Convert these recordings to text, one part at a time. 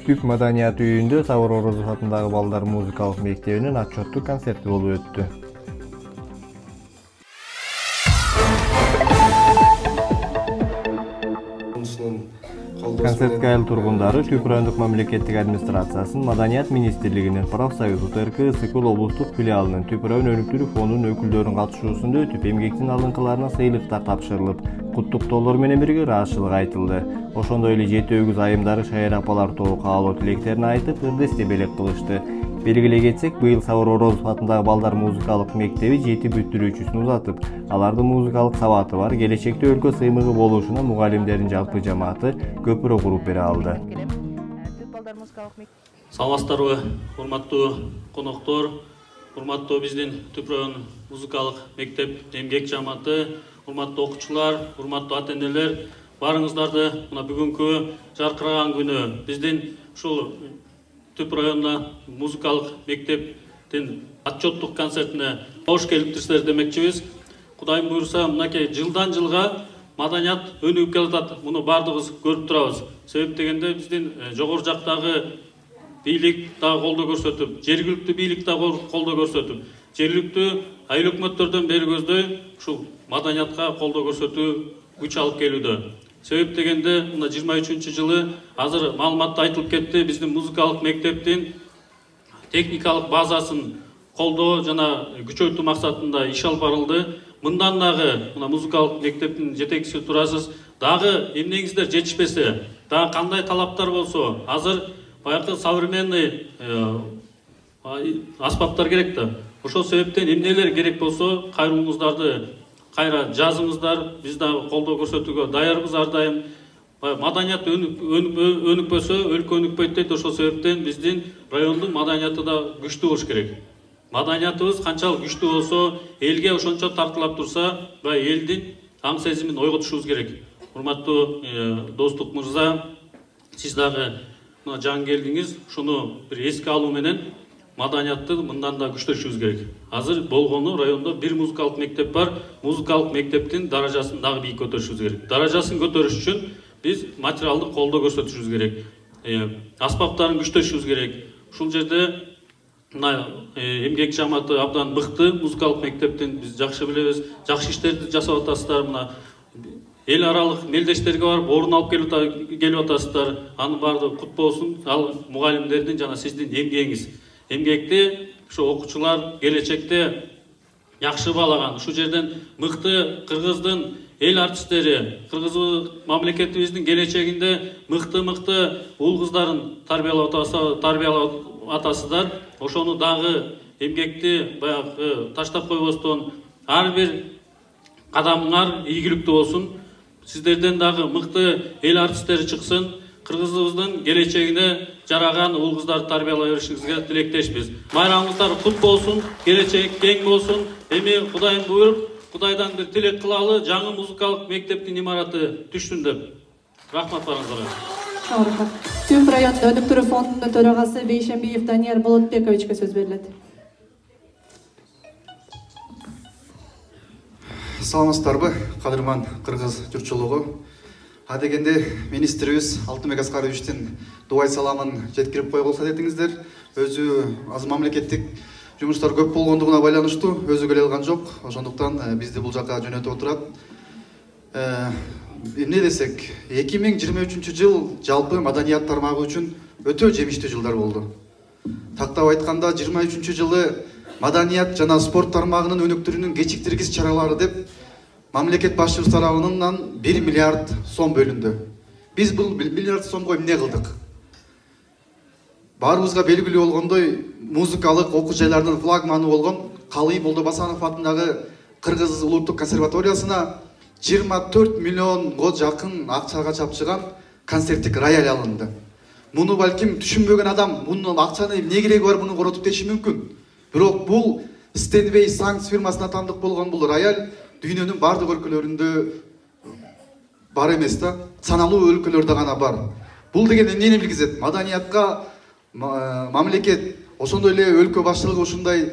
Түп маданият үйүндө Сабыр Орозов атындагы балдар музыкалык мектебинин отчеттук концерти болуп өттү. Концертке айыл тургундары Түп райондук мамлекеттик администрациясынын Маданият министрлигинин профсоюз УТРК Сыкыл облустук филиалынын Түп район өнүктүрүү фондунун өкүлдөрүнүн катышуусунда Түп эмгектин алынкыларына сыйлыктар тапшырылып, куттуктоолор менен бирге ыраазычылык айтылды. Ошондой эле 7 өгүз айымдары Шайыр апалар тобу каалоо тилектерин айтып, ырдесте белек кылышты. Белгилей кетсек, быйыл Сабыр Орозов атындагы балдар музыкалык мектеби 7 бүтүрүүчүсүн узатып, алардын музыкалык сабаты бар, келечекте өлкө сыймыгы болушуна мугалимдердин жалпы жамааты көпүрө куруп бере алды. Саламатсыздарбы, урматтуу коноктор, урматтуу биздин Түп район музыкалык мектеп эмгек жамааты, урматтуу окуучулар, урматтуу ата-энелер, барыңыздарды мына бүгүнкү жаркыраган күнү биздин ушул Түп районда музыкалык мектептин отчеттук концертине кош келиптирсиздер демекчибиз. Кудайым буйрса, мынакей жылдан жылга маданият өнүгүп келатат. Муну бардыгыбыз көрүп турабыз. Себеп дегенде биздин жогору жактагы бийлик дагы колдоо көрсөтүп, жергиликтүү бийлик дагы колдоо көрсөтүп, жергиликтүү айыл өкмөттөрдөн бери көздөй ушул маданиятка колдоо көрсөтүү күч алып келүүдө. Себеп дегенде мына 23-жылы азыр маалыматта айтылып кетти, биздин музыкалык мектептин техникалык базасын колдоо жана күчөйтүү максатында иш алып барылды. Мындан дагы мына музыкалык мектептин жетекчиси турасыз, дагы эмнеңиздер жетишпесе, дагы кандай талаптар болсо, азыр баягы современный аспаптар керек да. Ошол себептен эмнелер керек болсо, кайрылууңуздарды кайра жазыңыздар, биз дагы колдоо көрсөтүүгө даярбыз ар дайым. Маданият өнүкпөсө, өлкө өнүкпөйт дейт. Ошол себептен биздин райондун маданияты да күчтүү болуш керек. Маданиятыбыз канчалык күчтүү болсо, элге ошончо тартылап турса, элдин аң сезимин ойготушубуз керек. Урматтуу достук мырза, сиз дагы мына жаңы келдиңиз, ушуну бир эске алуу менен маданиятты мындан да күчтөшүбүз керек. Азыр болгону райондо бир музыкалык мектеп бар. Музыкалык мектептин даражасын дагы бийик көтөрүшүбүз керек. Даражасын көтөрүш үчүн биз материалдык колдоо көрсөтүшүбүз керек. Аспаптарын күчтөшүбүз керек. Ушул жерде мына эмгек жамааты абдан мыкты, музыкалык мектептин биз жакшы билебиз. Жакшы иштерди жасап атасыздар. Мына эл аралык мелдештерге барып орун алып келип атасыздар. Анын баардыгы кут болсун. Ал мугалимдердин жана сиздин эмгегиңиз. Эмгекти ушу окуучулар келечекте жакшы баалаган. Ушул жерден мыкты кыргыздын эл артисттери, кыргыз мамлекетибиздин келечегинде мыкты уул кыздарын тарбиялап атасыздар. Ошону дагы эмгекти баягы таштап койбостон ар бир кадамыңар ийгиликтүү болсун. Сиздерден дагы мыкты эл артисттери чыксын. Кыргызыбыздын келечегине жараган уул кыздарды тарбиялай беришиңизге тилектешпиз. Майрамыңыздар кут болсун, келечек кең болсун. Эми Кудайым буйруп, Кудайдан бир тилек кылалы, жаңы музыкалык мектептин имараты түшсүн деп. Рахмат барыңыздарга. Түп район өнүктүрүү фондунун төрагасы Бейшембиев Данияр Болотбековичке сөз берилет. Саламатсыздарбы, кадырман кыргыз журтчулугу. Адегенде министрибиз Алтынбек Аскаровичтин дубай саламын жеткирип койгулса дедиңиздер. Өзү аз мамлекеттик жумуштар көп болгондугуна байланыштуу өзү келе алган жок. Ошондуктан бизди бул жака жөнөтүп отурат. Эмне десек, 2023-жыл жалпы маданият тармагы үчүн өтө жемиштүү жылдар болду. Тактап айтканда 23-жылы маданият жана спорт тармагынын өнүктүрүүнүн кечиктиргис чаралары деп мамлекет башчыбыз тарабынан 1 миллиард сом бөлүндү. Биз бул 1 миллиард сомго эмне кылдык? Баарыбызга белгилүү болгондой, музыкалык окуу жайлардын флагманы болгон Калый Молдобасанов атындагы Кыргыз улуттук консерваториясына 24 миллионго жакын акчага чапчыган концерттик рояль алынды. Муну балким түшүнбөгөн адам, мунун акчаны эмне кереги бар, муну коротуп деши мүмкүн. Бирок бул Steinway Sanks фирмасына тандык болгон бул рояль дүйнөнүн бардык өлкөлөрүндө бар эмес да, саналуу өлкөлөрдө гана бар. Бул деген эмнени билгизет? Маданиятка мамлекет, ошондой эле өлкө башчылыгы ушундай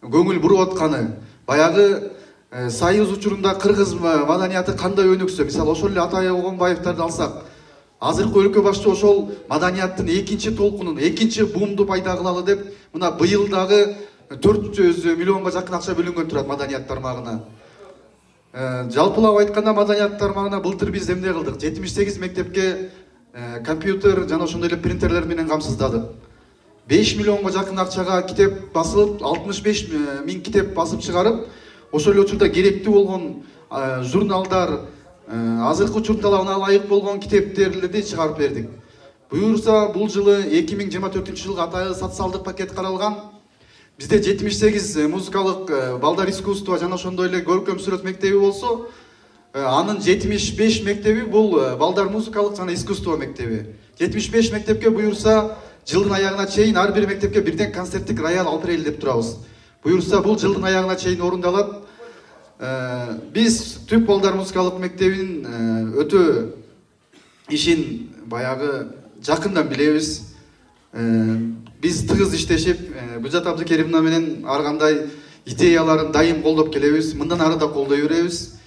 көңүл буруп атканы, баягы союз учурунда кыргыз маданияты кандай өнүксө, мисалы ошол эле Атай Огонбаевдарды алсак, азыркы өлкө башчы ошол маданияттын экинчи толкунун, экинчи бумду пайда кылалы деп мына быйыл дагы 400 миллионго жакын акча бөлүнгөн турат маданият тармагына. Жалпылап айтканда маданият тармагына былтыр биз эмне кылдык? 78 мектепке компьютер жана ошондой эле принтерлер менен камсыздадык. 5 миллионго жакын акчага китеп басылып, 65 миң китеп басып чыгарып, ошол эле учурда керектүү болгон журналдар, азыркы учур талабына ылайык болгон китептерди чыгарып бердик. Буюрса бул жылы 2024-жылга атайын социалдык пакет каралган. Бизде 78 музыкалык балдар искусство жана ошондой эле көркөм сүрөт мектеби болсо, анын 75 мектеби бул балдар музыкалык жана искусство мектеби. 75 мектепке буюрса жылдын аягына чейин ар бир мектепке бирден концерттик рояль алып берели деп турабыз. Буюрса бул жылдын аягына чейин орундалат. Биз Түп балдар музыкалык мектебинин өтө ишин баягы жакындан билебиз. Биз тыгыз иштешип, Бүжат Абдыкеримовна менен ар кандай идеяларын дайым колдоп келебиз. Мындан ары да колдой беребиз.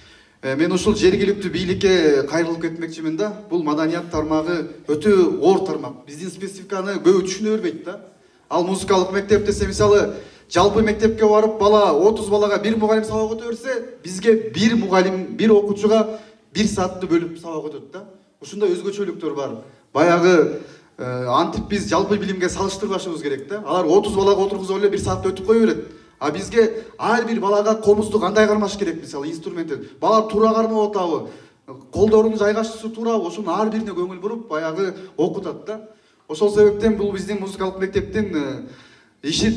Мен ушул жергиликтүү бийликке кайрылып кетмекчимин да. Бул маданият тармагы өтө оор тармак. Биздин спецификаны көбү түшүнө бербейт да. Ал музыкалык мектеп десе, мисалы, жалпы мектепке барып бала 30 балага бир мугалим сабак өтө берсе, бизге бир мугалим, бир окуучуга 1 саатты бөлүп сабак өтөт да. Ушундай өзгөчөлүктөр бар. Баягы антип биз жалпы билимге салыштырбашыбыз керек да. Алар 30 балага отургузуп эле 1 саатты өтүп кое берет. А бизге ар бир балага комузду кандай кармаш керек, мисалы, инструментти. Бала туура кармап атабы, колдорунун жайгашуусу туурабы, ошонун ар бирине көңүл буруп баягы окутат да. Ошол себептен бул биздин музыкалык мектептин иши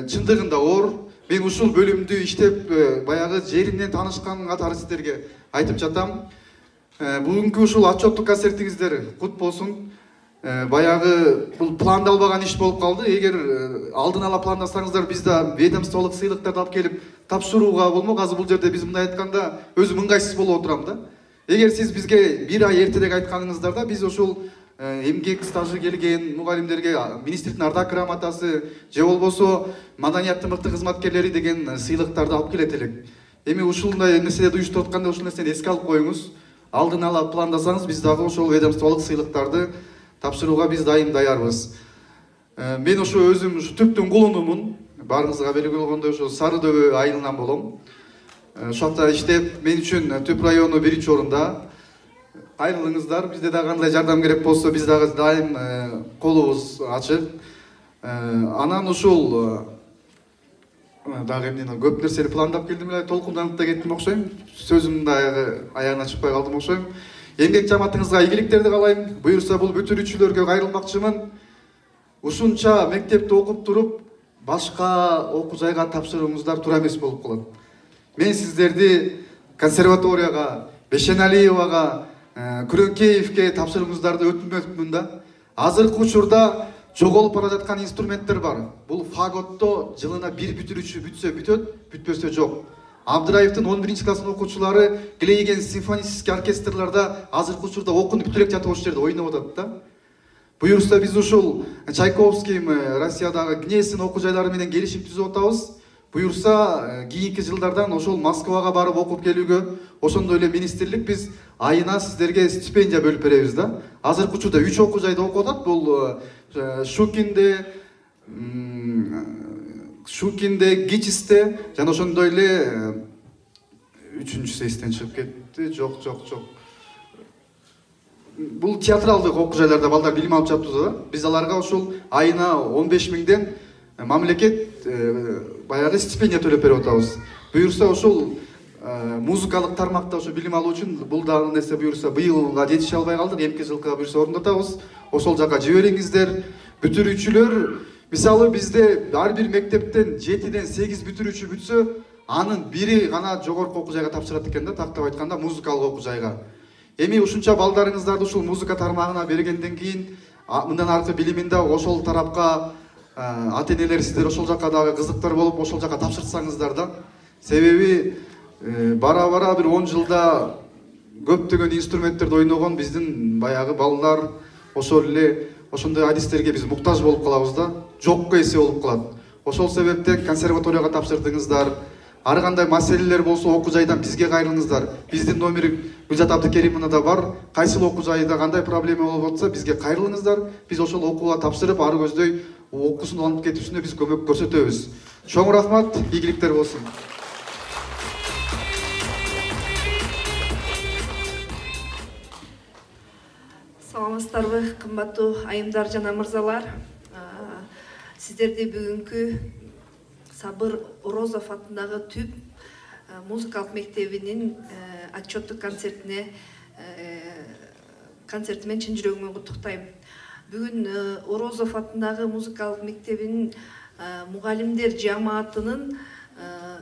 чындыгында оор. Мен ушул бөлүмдү иштеп баягы жеринен таанышкан катары сиздерге айтып жатам. Бүгүнкү ушул отчеттук концертиңиздер кут болсун. Баягы бул пландалбаган иш болуп калды. Эгер алдын ала пландасаңыздар, биз да ведомстволук сыйлыктарды алып келип тапшырууга болмок. Азыр бул жерде биз мындай айтканда өзүм ыңгайсыз болуп отурам да. Эгер сиз бизге 1 ай эртерээк айтканыңыздарда, биз ошол эмгек стажы келген мугалимдерге министрликтин ардак грамотасы же болбосо маданияттын мыкты кызматкерлери деген сыйлыктарды алып келет элек. Эми ушундай нерселерди уюштуруп атканда ушул нерсени эске алып коюңуз. Алдын ала пландасаңыз, биз дагы ошол ведомстволук сыйлыктарды тапшырууга биз дайым даярбыз. Мен ошо өзүм ушу Түптүн кулунумун. Баарыңызга белгилүү болгондой ошо Сары Дөбө айылынан болом. Ошол жакта иштеп, мен үчүн Түп району 1-чи орунда. Кайрылыңыздар, бизде дагы кандай жардам керек болсо, биз дагы дайым колубуз ачык. Анан ушул дагы эмне көп нерсени пландап келдим эле, толкунданып да кеттим окшойм. Сөзүм дагы аягына чыкпай калдым окшойм. Эмгек жамаатыңызга ийгиликтерди каалайм. Буюрса бул бүтүрүүчүлөргө кайрылмакчымын. Ушунча мектепте окуп туруп, башка окуу жайга тапшырууңуздар туура эмес болуп калат. Мен сиздерди консерваторияга, Бешеналиевага, Күрөңкеевке тапшырууңуздарды өтүнмөкмүн да. Азыркы учурда жоголуп бара жаткан инструменттер бар. Бул фаготто жылына 1 бүтүрүүчү бүтсө бүтөт, бүтпөсө жок. Абдыраевдин 11-чи класстын окуучулары Глейген симфонический оркестрларда азыркы учурда окунуп бүтүрөк жатып ошол жерде ойноп атат да. Буюрса биз ушул Чайковскийм Россиядагы Гнесин окуу жайлары менен келишим түзүп атабыз. Буюрса кийинки жылдардан ошол Москвага барып окуп келүүгө, ошондой эле министрлик биз айына сиздерге стипендия бөлүп беребиз да. Азыркы учурда 3 окуу жайда окуп атат. Бул Шукинде, Гичисте жана ошондой эле 3-чүсү эстен чыгып кетти. Жок. Бул театралдык окуу жайларда балдар билим алып жатты да. Биз аларга ошол айына 15 миңден мамлекет баягы стипендия төлөп берип атабыз. Буюрса ошол музыкалык тармакта ошо билим алуу үчүн бул дагы нерсе буюрса быйылга жетише албай калдык. Эмки жылкыга буюрса орундатабыз. Ошол жака жибериңиздер. Бүтүрүүчүлөр, мисалы бизде ар бир мектептен 7-ден 8 бүтүрүүчү бүтсө, анын бири гана жогорку окуу жайга тапшырат экен да, тактап айтканда музыкалык окуу жайга. Эми ушунча балдарыңыздарды ушул музыка тармагына бергенден кийин, мындан аркы билимин да ошол тарапка ата-энелер сиздер ошол жака дагы кызыктар болуп, ошол жака тапшырсаңыздар да. Себеби бара-бара бир 10 жылда көптөгөн инструменттерди ойногон биздин баягы балдар ошол эле ошондой адистерге биз муктаж болуп калабыз да, жокко эсе болуп калат. Ошол себептен консерваторияга тапшырдыңыздар, ар кандай маселелер болсо окуу жайдан бизге кайрылыңыздар. Биздин номер Гүлзат Абдыкеримовна да бар. Кайсыл окуу жайда кандай проблема болуп атса бизге кайрылыңыздар. Биз ошол окууга тапшырып, ары көздөй окуусун алып кетүүсүнө биз көмөк көрсөтөбүз. Чоң рахмат, ийгиликтер болсун. Саламатсыздарбы, кымбаттуу айымдар жана мырзалар. Сиздерди бүгүнкү Сабыр Орозов атындагы түп музыкалык мектебинин отчеттук концертине концертимен чын жүрөгүмөн куттуктайм. Бүгүн Орозов атындагы музыкалык мектебинин мугалимдер жамаатынын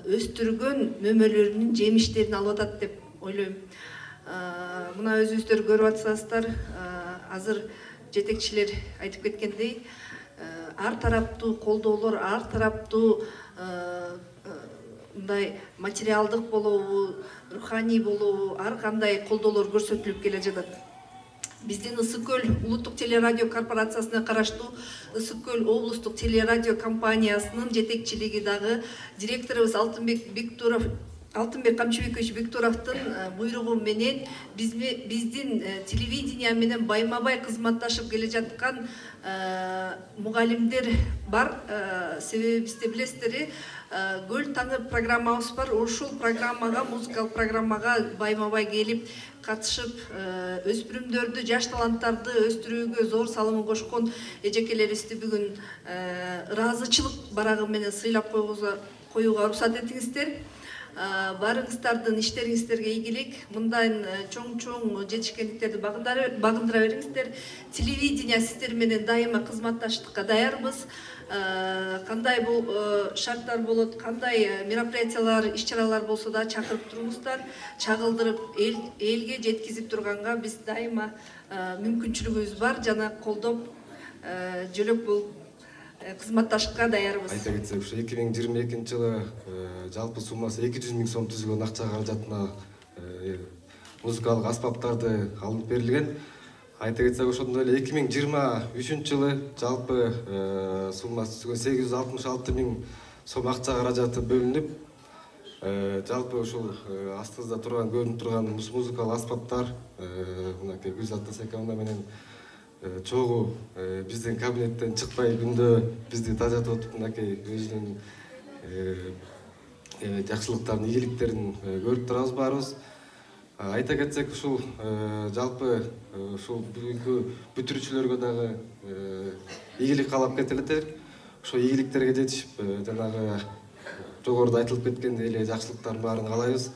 өстүргөн нөмөлөрүнүн жемиштерин алып атат деп ойлойм. Мына өзүңүздөр көрүп атсаңыздар, азыр жетекчилер айтып кеткендей, ар тараптуу колдоолор, ар тараптуу мындай материалдык болобу, руханий болобу, ар кандай колдоолор көрсөтүлүп келе жатат. Биздин Ысык Көл улуттук телерадио корпорациясына караштуу Ысык Көл облустук телерадио компаниясынын жетекчилиги дагы директорубуз Алтынбек Камчыбекович Бектуровдун буйругу менен биздин телевидение менен байма-бай кызматташып келе жаткан мугалимдер бар. Себеби бизде билесиздер, Көл таңы программабыз бар. Ушул программага, музыкалык программага байма-бай келип катышып, өспүрүмдөрдү, жаш таланттарды өстүрүүгө зор салымын кошкон эжекелерибизди бүгүн ыраазычылык барагы менен сыйлап коюуга уруксат этиңиздер. Барыңыздардын иштериңиздерге ийгилик, мындай чоң жетишкендиктерди багындыра бериңиздер. Телевидение сиздер менен дайыма кызматташтыкка даярбыз. Кандай бул шарттар болот, кандай мероприятиялар, иш-чаралар болсо да чакырып туруңуздар, чагылдырып элге жеткизип турганга биз дайыма мүмкүнчүлүгүбүз бар жана колдоп жөлөк бул кызматташыкка даярбыз. Айта кетсек, ушу 2022 жылы жалпы суммасы 200 000 сом түзүлгөн акча каражатына музыкалык аспаптарды алынып берилген. Айта кетсек, ошондой эле 2023 жылы жалпы суммасы түзүлгөн 866 000 сом акча каражаты бөлүнүп, жалпы ушул астыбызда турган, көрүнүп турган музыкалык аспаптар мынакей Гүлзат Асекановна менен чогуу биздин кабинеттен чыкпай күндө бизди тажатып отуп мынакей өзүнүн жакшылыктарын, ийгиликтерин көрүп турабыз баарыбыз. Айта кетсек, ушул жалпы ушул бүгүнкү бүтүрүүчүлөргө дагы ийгилик каалап кетелек. Ошол ийгиликтерге жетишип, жанагы жогоруда айтылып кеткендей эле жакшылыктардын баарын каалайбыз.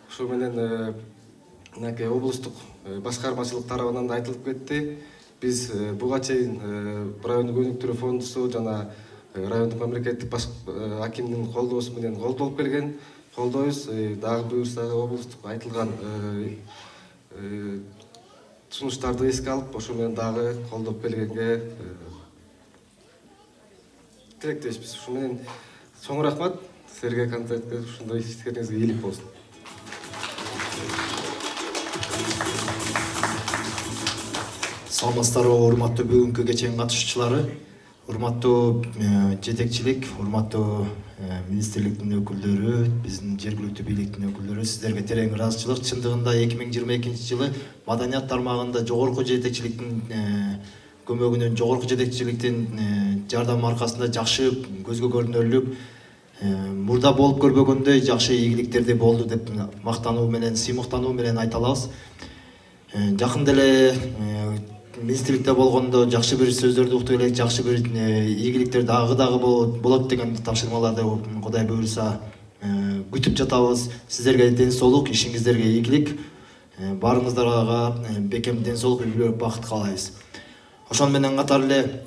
Ошол менен мынакей облустук башкармачылык тарабынан да айтылып кетти. Биз буга чейин райондук өнүктүрүү фондусу жана райондук мамлекеттик акимдин колдоосу менен колдолуп келген. Колдойбуз, дагы буюрса облустук айтылган сунуштарды эске алып, ошо менен дагы колдоп келгенге тилектешпиз. Ошо менен чоң рахмат силерге, концертке ушундай иштериңизге ийгилик болсун. Саламатсыздарбы, урматтуу бүгүнкү кеченин катышуучулары, урматтуу жетекчилик, урматтуу министрликтин өкүлдөрү, биздин жергиликтүү бийликтин өкүлдөрү, сиздерге терең ыраазычылык. Чындыгында 2022 жылы маданият тармагында жогорку жетекчиликтин көмөгүнөн, жогорку жетекчиликтин жардамы аркасында жакшы көзгө көрүнөрлүк, мурда болуп көрбөгөндөй жакшы ийгиликтерди болду деп мактануу менен, сыймыктануу менен айта алабыз. Жакында эле министрликте болгондо жакшы бир сөздөрдү уктуп элек, жакшы бир ийгиликтер дагы болот деген тапшырмаларды Кудай буюрса күтүп жатабыз. Сиздерге ден соолук, ишиңиздерге ийгилик, баарыңыздарга бекем ден соолук, үлгүлүү бакыт каалайбыз. Ошон менен катар эле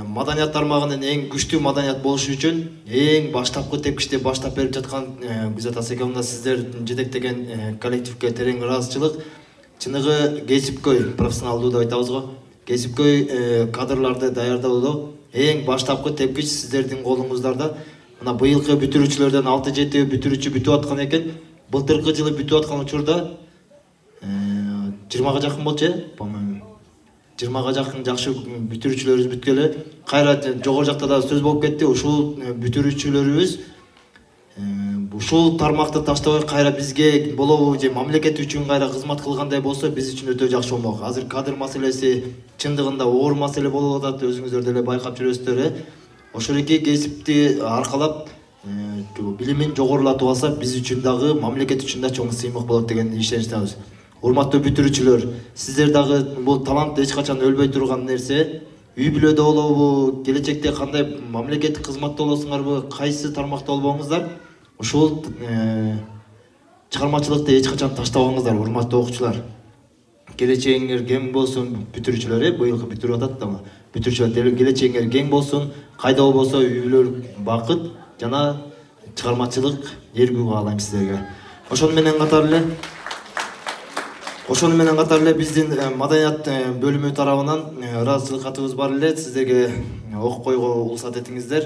маданият тармагынын эң күчтүү маданият болушу үчүн эң баштапкы тепкичти баштап берип жаткан Гүлзат Асекановна сиздер жетектеген коллективге терең ыраазычылык. Чыныгы кесипкөй, профессионалдуу деп айтабыз го, кесипкөй кадрларды даярдоодо эң баштапкы тепкич сиздердин колуңуздарда. Мына быйылкы бүтүрүүчүлөрдөн 6-7 бүтүрүүчү бүтүп аткан экен. Былтыркы жылы бүтүп аткан учурда 20га жакын болчу, по-моему. 20га жакын жакшы бүтүрүүчүлөрүбүз бүткөлө. Кайра жогору жакта да сөз болуп кетти. Ушул бүтүрүүчүлөрүбүз ушул тармакты таштабай кайра бизге болобу же мамлекет үчүн кайра кызмат кылгандай болсо биз үчүн өтө жакшы болмок. Азыр кадр маселеси чындыгында оор маселе болуп атат, өзүңүздөр деле байкап жүрөсүздөр. Ошол эки кесипти аркалап билимин жогорулатып алса биз үчүн дагы мамлекет үчүн да чоң сыймык болот деген ишеничтебиз. Урматтуу бүтүрүүчүлөр, сиздер дагы бул талант эч качан өлбөй турган нерсе. Үй бүлөдө болобу, келечекте кандай мамлекеттик кызматта болосуңарбы, кайсы тармакта болбоңуздар, ушул чыгармачылыкты эч качан таштабаңыздар, урматтуу окуучулар. Келечегиңер кең болсун, бүтүрүүчүлөр, быйылкы бүтүрүп атат да, бүтүрүүчүлөр келечегиңер кең болсун, кайда болбосо үй бүлөлүк бакыт жана чыгармачылык эргүү каалайм сиздерге. Ошону менен катар эле биздин маданият бөлүмү тарабынан ыраазычылык катыбыз бар эле, сиздерге окуп койго уруксат этиңиздер.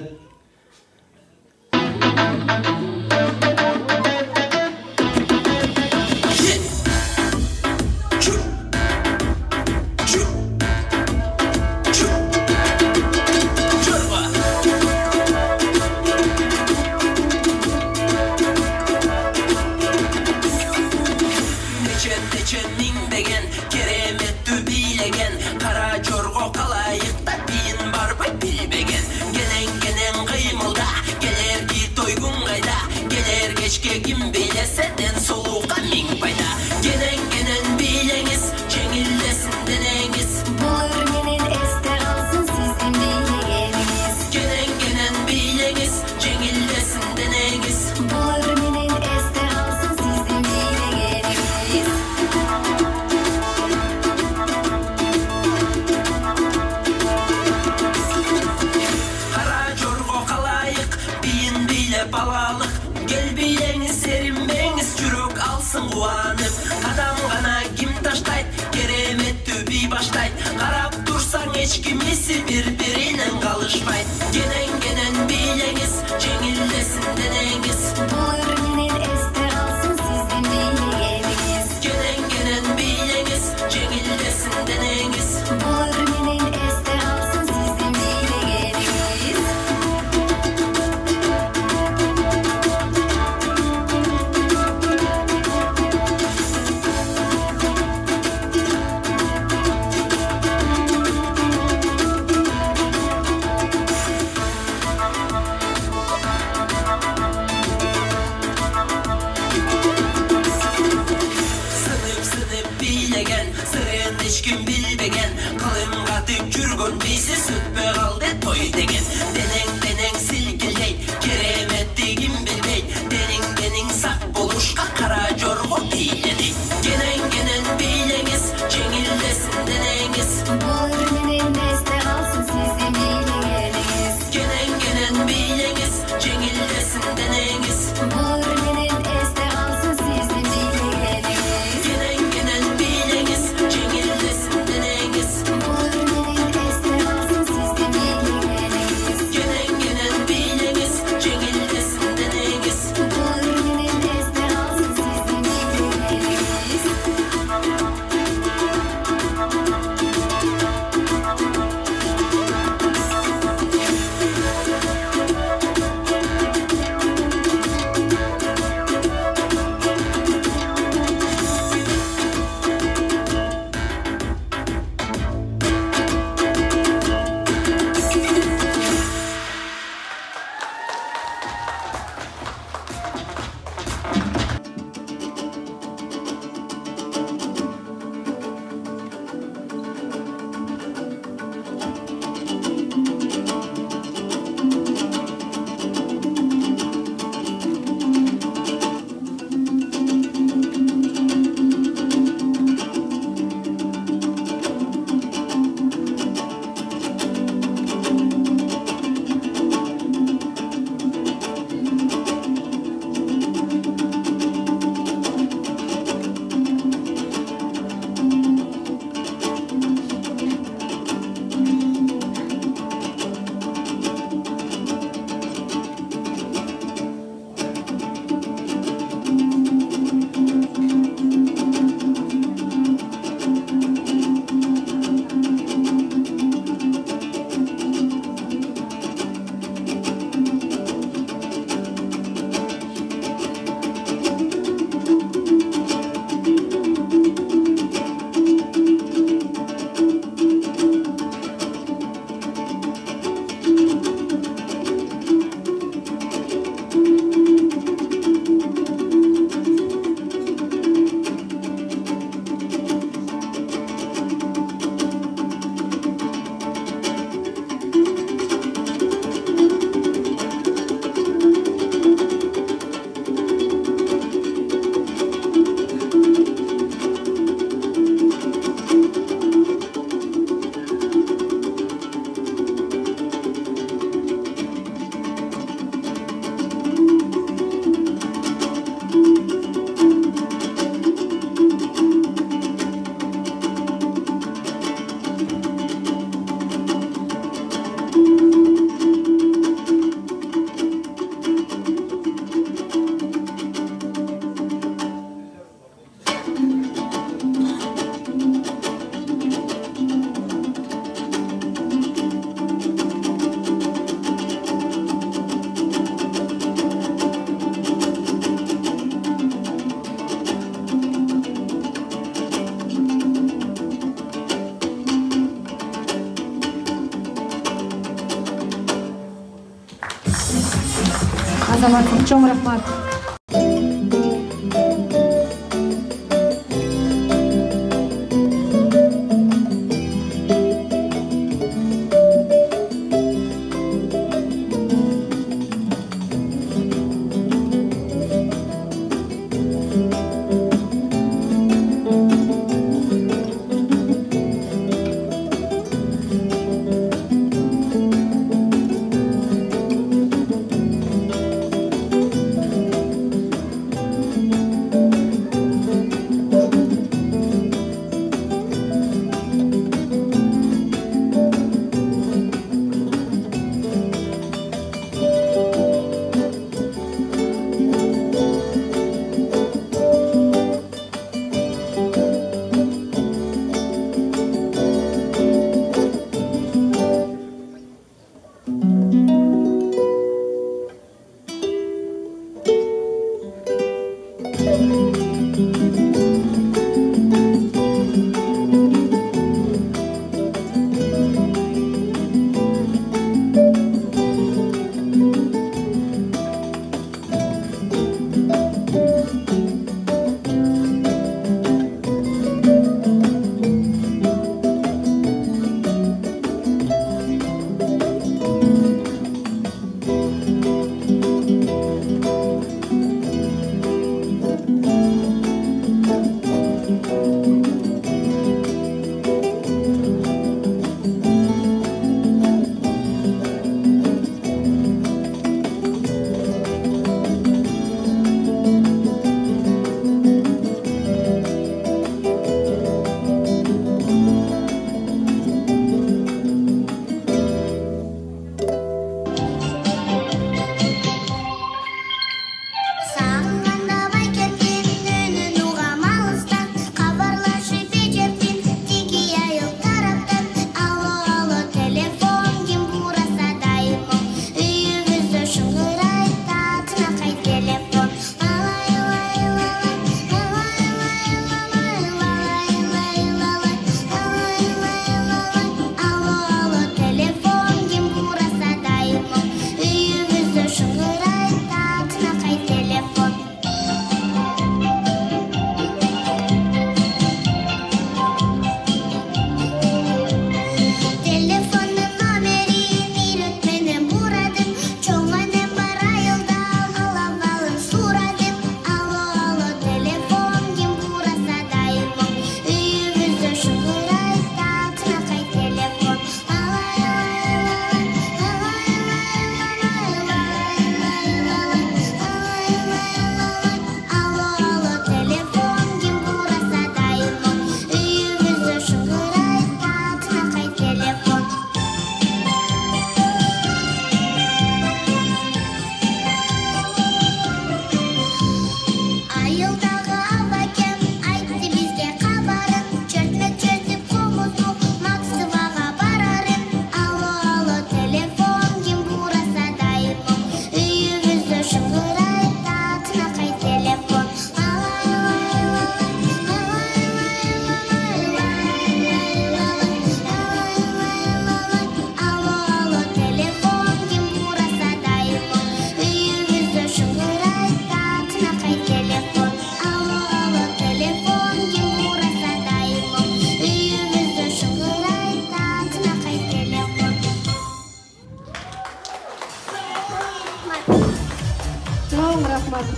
азаматсың. Чоң рахмат.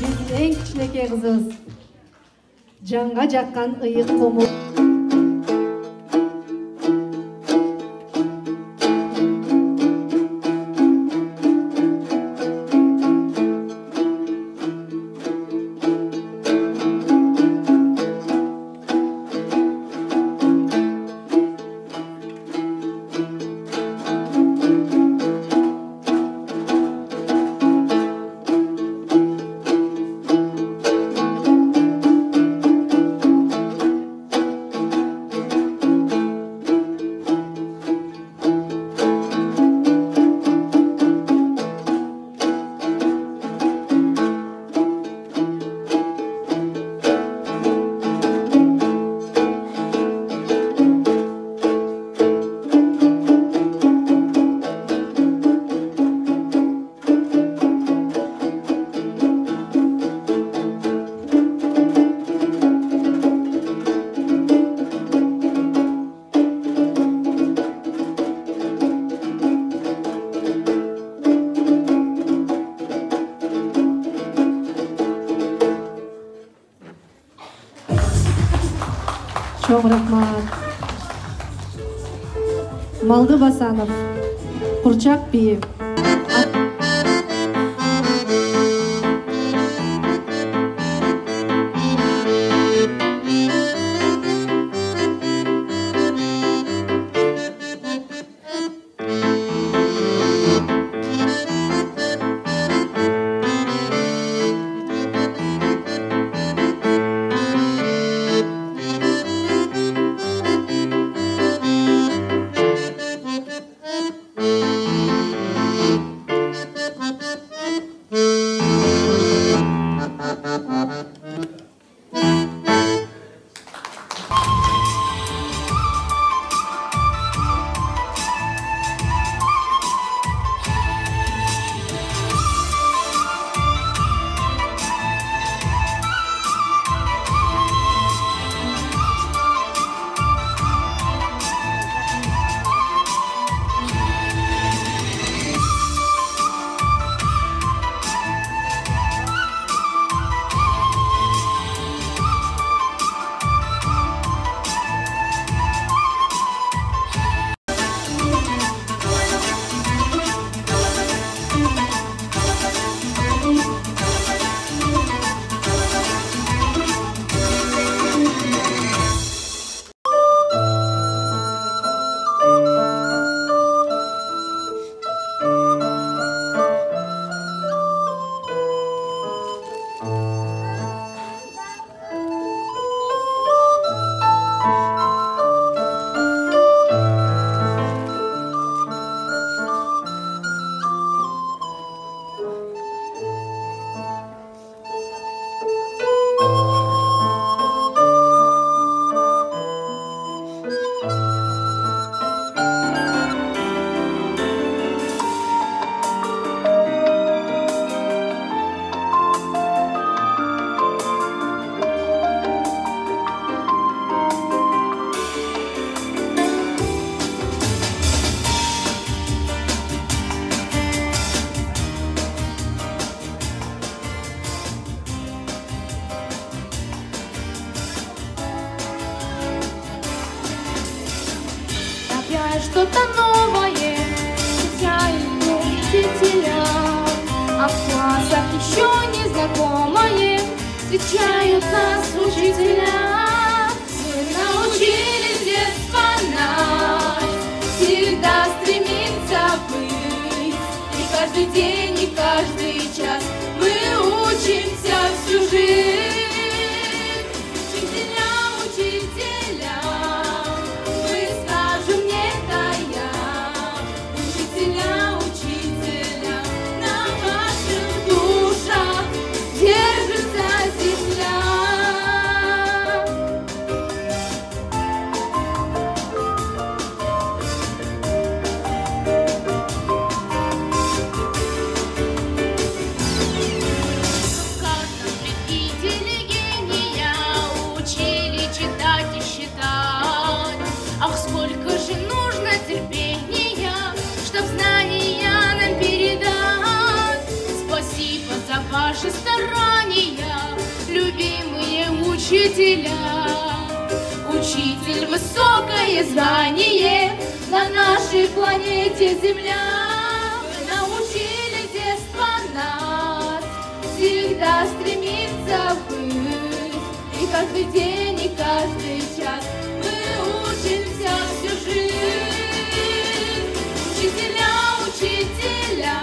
Биздин эң кичинекей кызыбыз. Жанга жаккан ыйык комул. Çok rahmat. Malgı Basanov, Kurçak Biyi. Что-то новое встречают учителя, а в классах еще незнакомое встречают нас учителя. Мы научились с детства нас всегда стремиться быть, и каждый день, и каждый час мы учимся всю жизнь. Ваши старания, любимые учителя. Учитель — высокое звание на нашей планете Земля. Вы научили с детства нас всегда стремиться быть, и каждый день, и каждый час мы учимся всю жизнь. Учителя, учителя,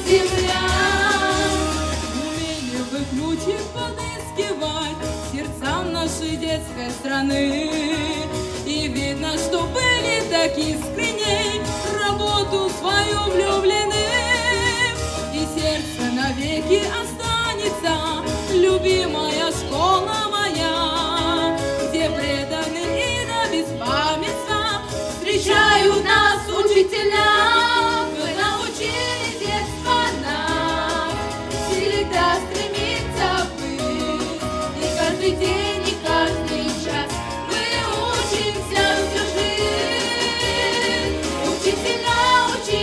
земля. Умели вы ключик подыскивать сердцам нашей детской страны. И видно, что были так искренней, работу свою влюблены. И сердце навеки останется любимая школа моя, где преданным и до беспамятства встречают нас учителя. День и каждый час мы учимся всю жизнь. Учителя, учителя.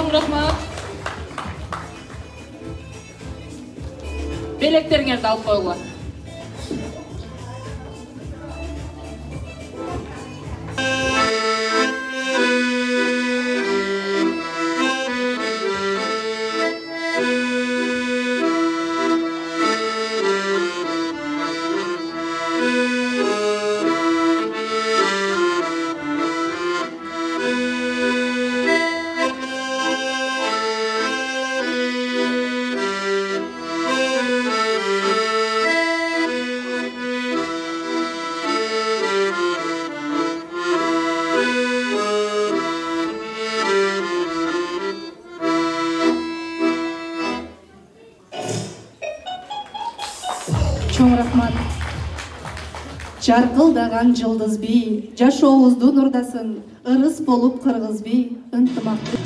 Чоң рахмат. Белектериңерди алып коюңlar. Чоң рахмат. Жарқылдаған жылдыз би, жашообузду нурдасын, ырыс болуп кыргыз би, ынтымакты.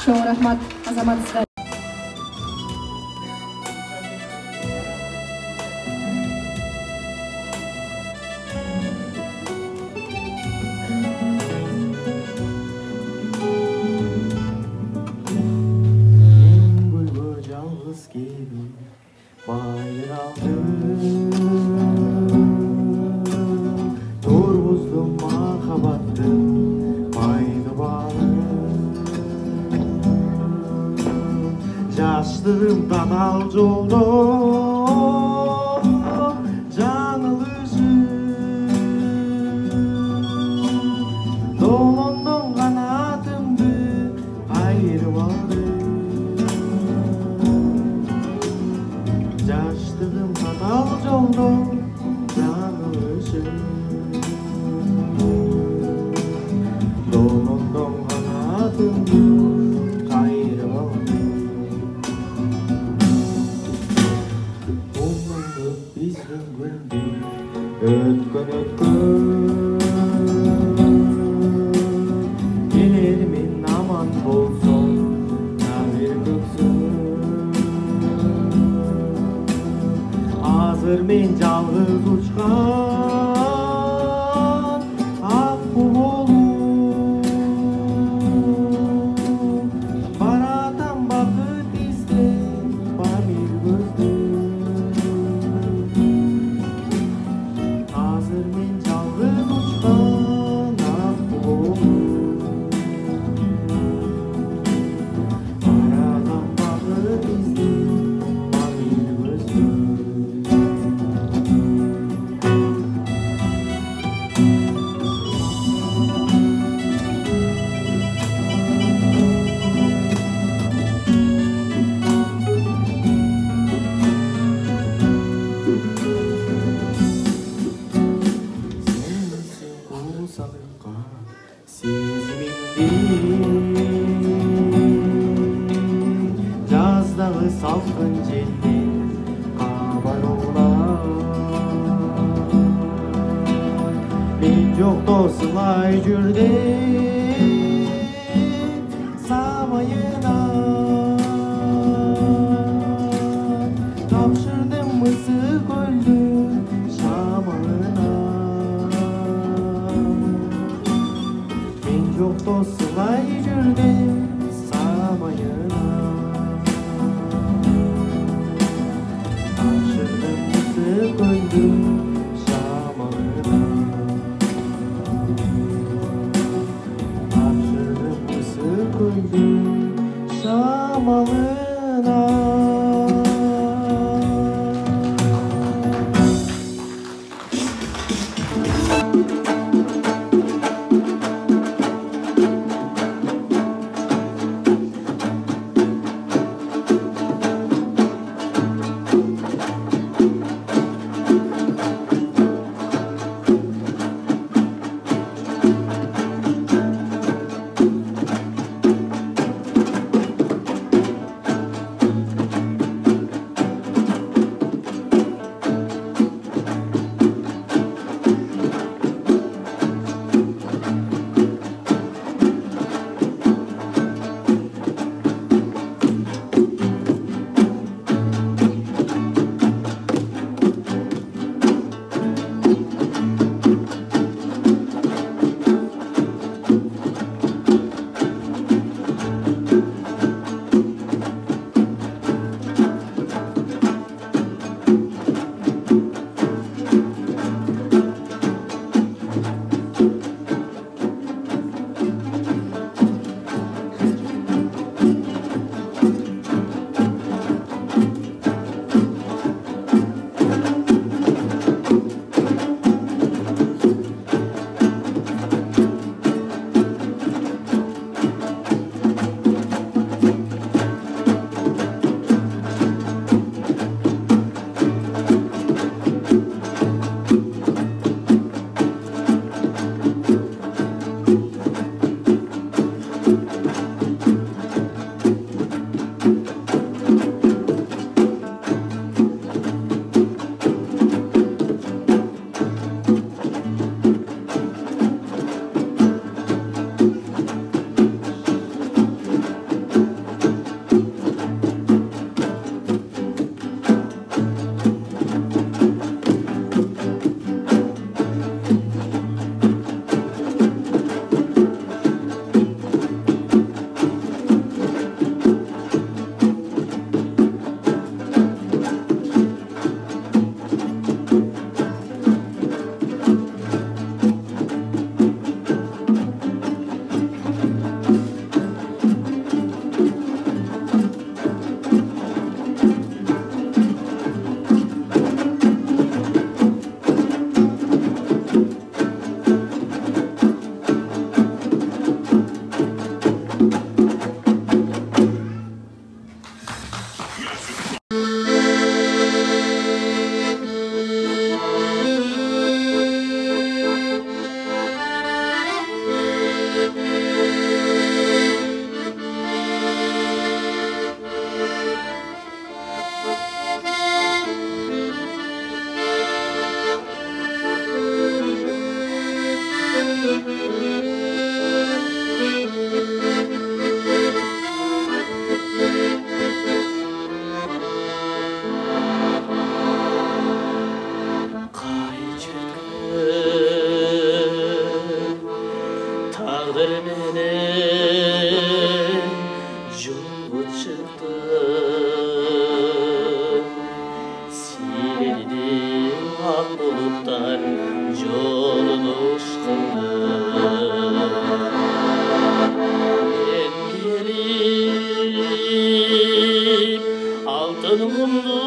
Чоң рахмат, азаматсыздар. Жаштырым татал жолдо жаңылышым долондон канатымды кайрып алды жаштырым татал жолдо жаңылышым долондон канатымды Ötkөн Elerimin aman bolsun Nahir köksün Hazır men жалгыз uçkan Akbu olup Baratam bakıt izlep Pamir gözlep Hazır men жалгыз uçkan Akbu olup Baratam bakıt izlep Pamir gözlep Кулсалыкка сезимимди жаздагы салкын желден кабар угулам мен жокто сылай жүрдүм самайына тапшырдым мысы көлдүн шамалына Жокто сылай жүрдүм самайына Тапшырдым мысы көлдүн шамалына Тапшырдым мысы көлдүн шамалына Кадыр менен жолго чыктым Силердин ак булуттар жолдош кылды Мен келип алтын кумду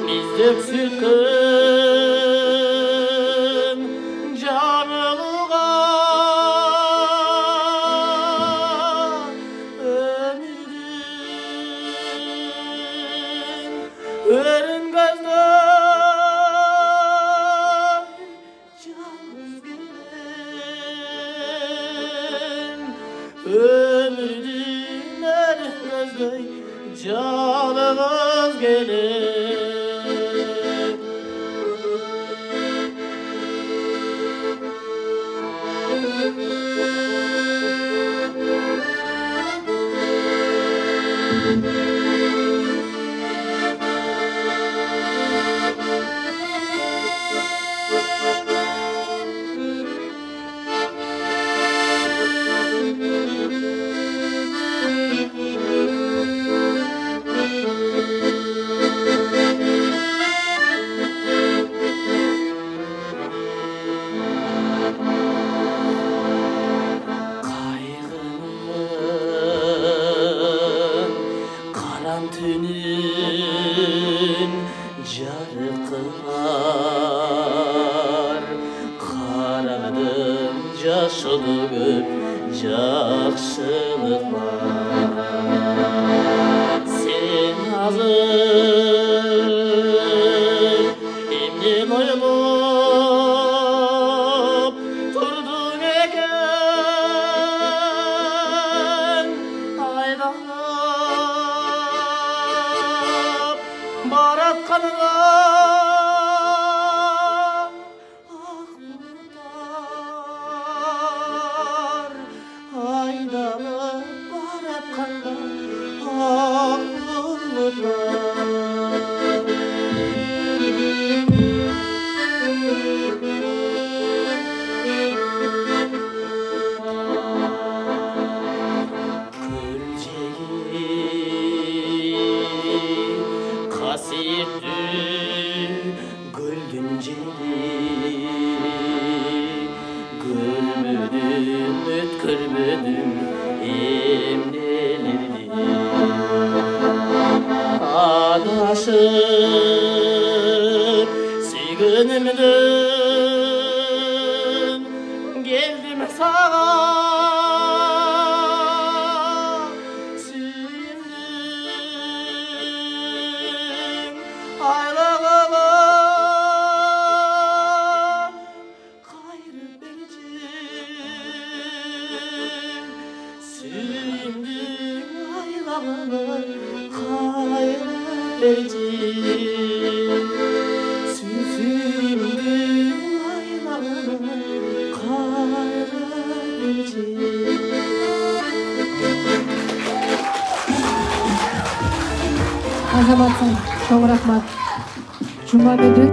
Биздик сүткөн жаңылыга өмүрдүн өрүнгөздөй жалгыз келем өмүрдүн өрүнгөздөй жалгыз келем Түнүн жаркылар карадым жашылы көп жакшылык бар сен азыр эмнени ойлоп турдуң экен айдалып баратканыңа ак булуттар айдалып баратканга ак булуттар Gülün jeli görmedim ötkürmedim emnelerdi adashıp süygünümdün geldim sağa Азаматсың, чоң рахмат. Жумабедин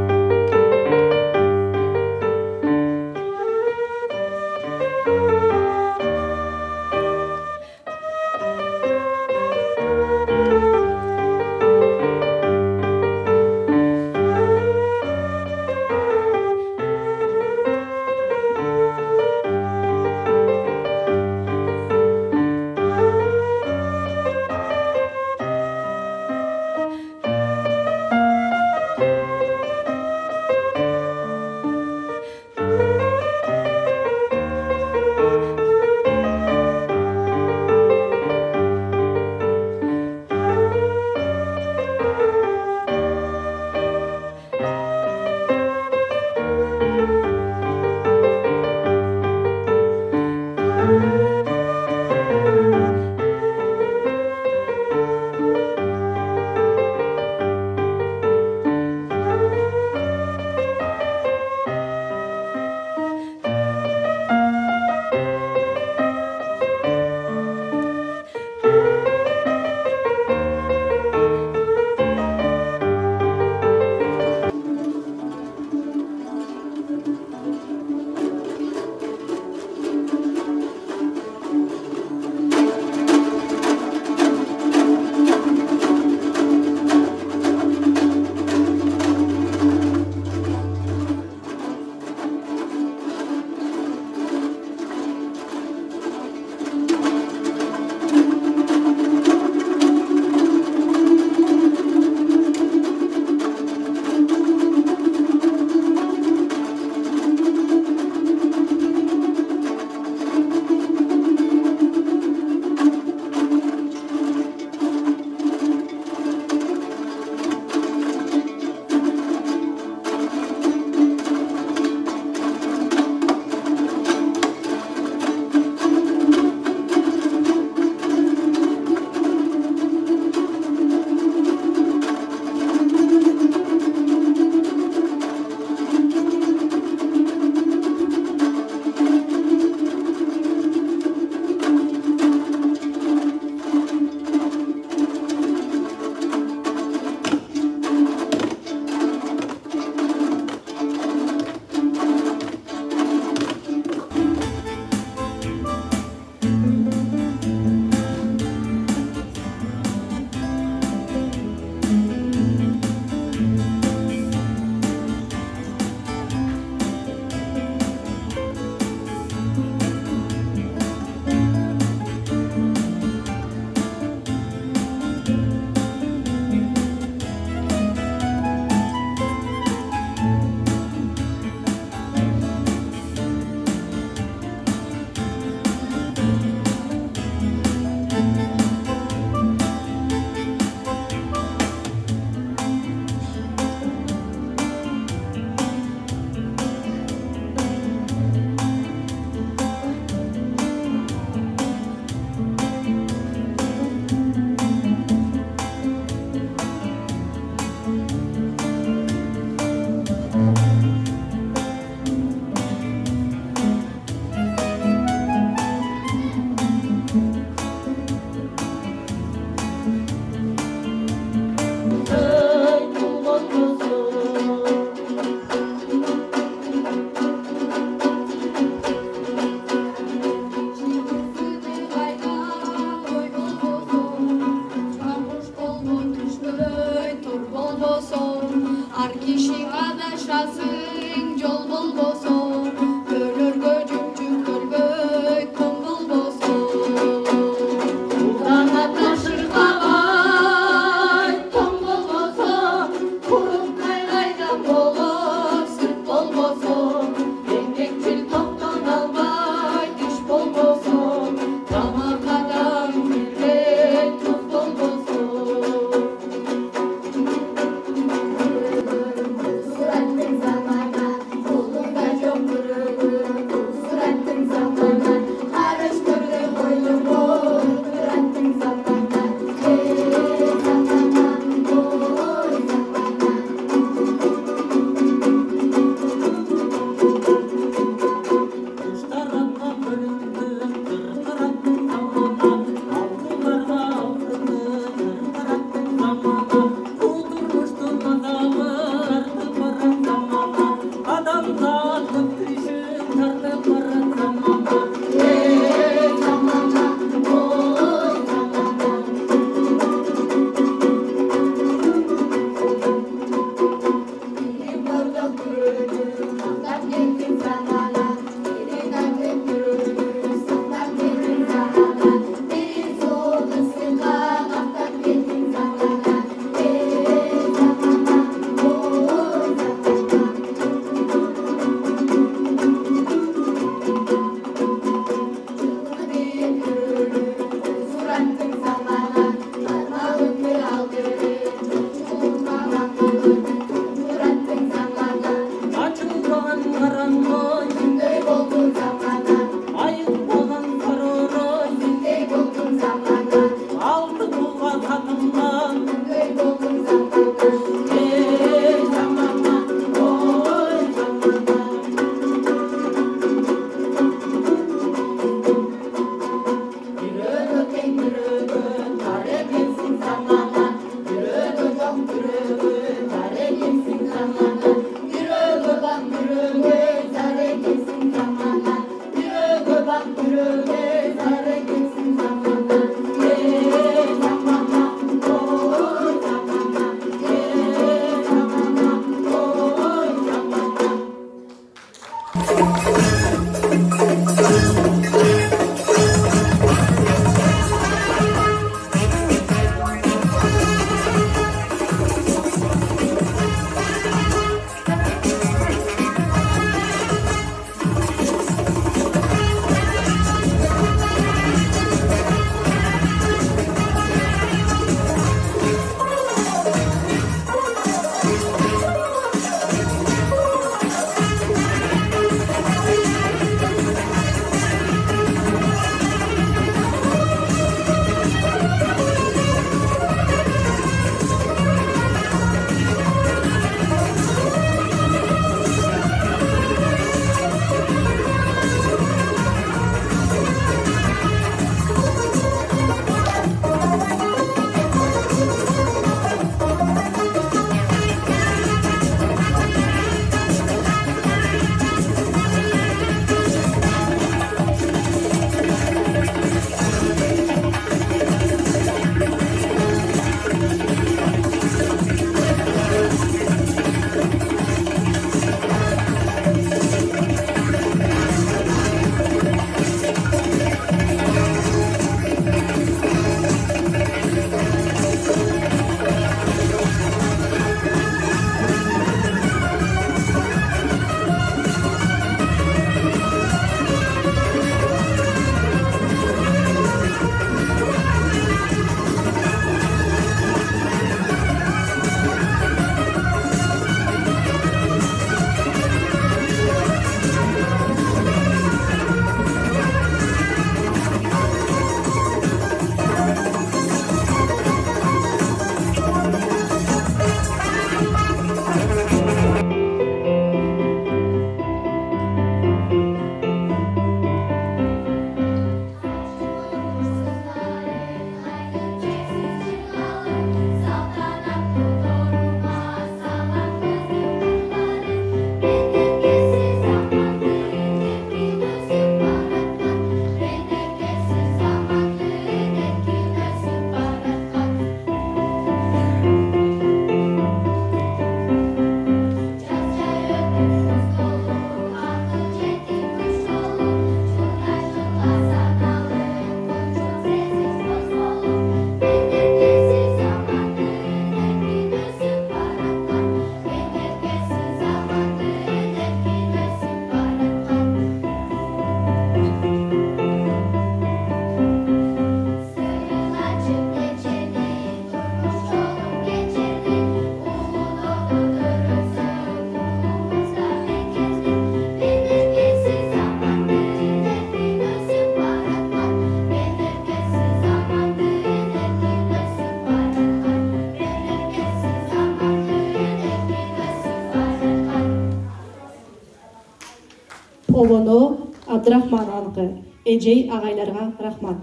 Обоно Абдрахман анкы. Эжей агайларга рахмат.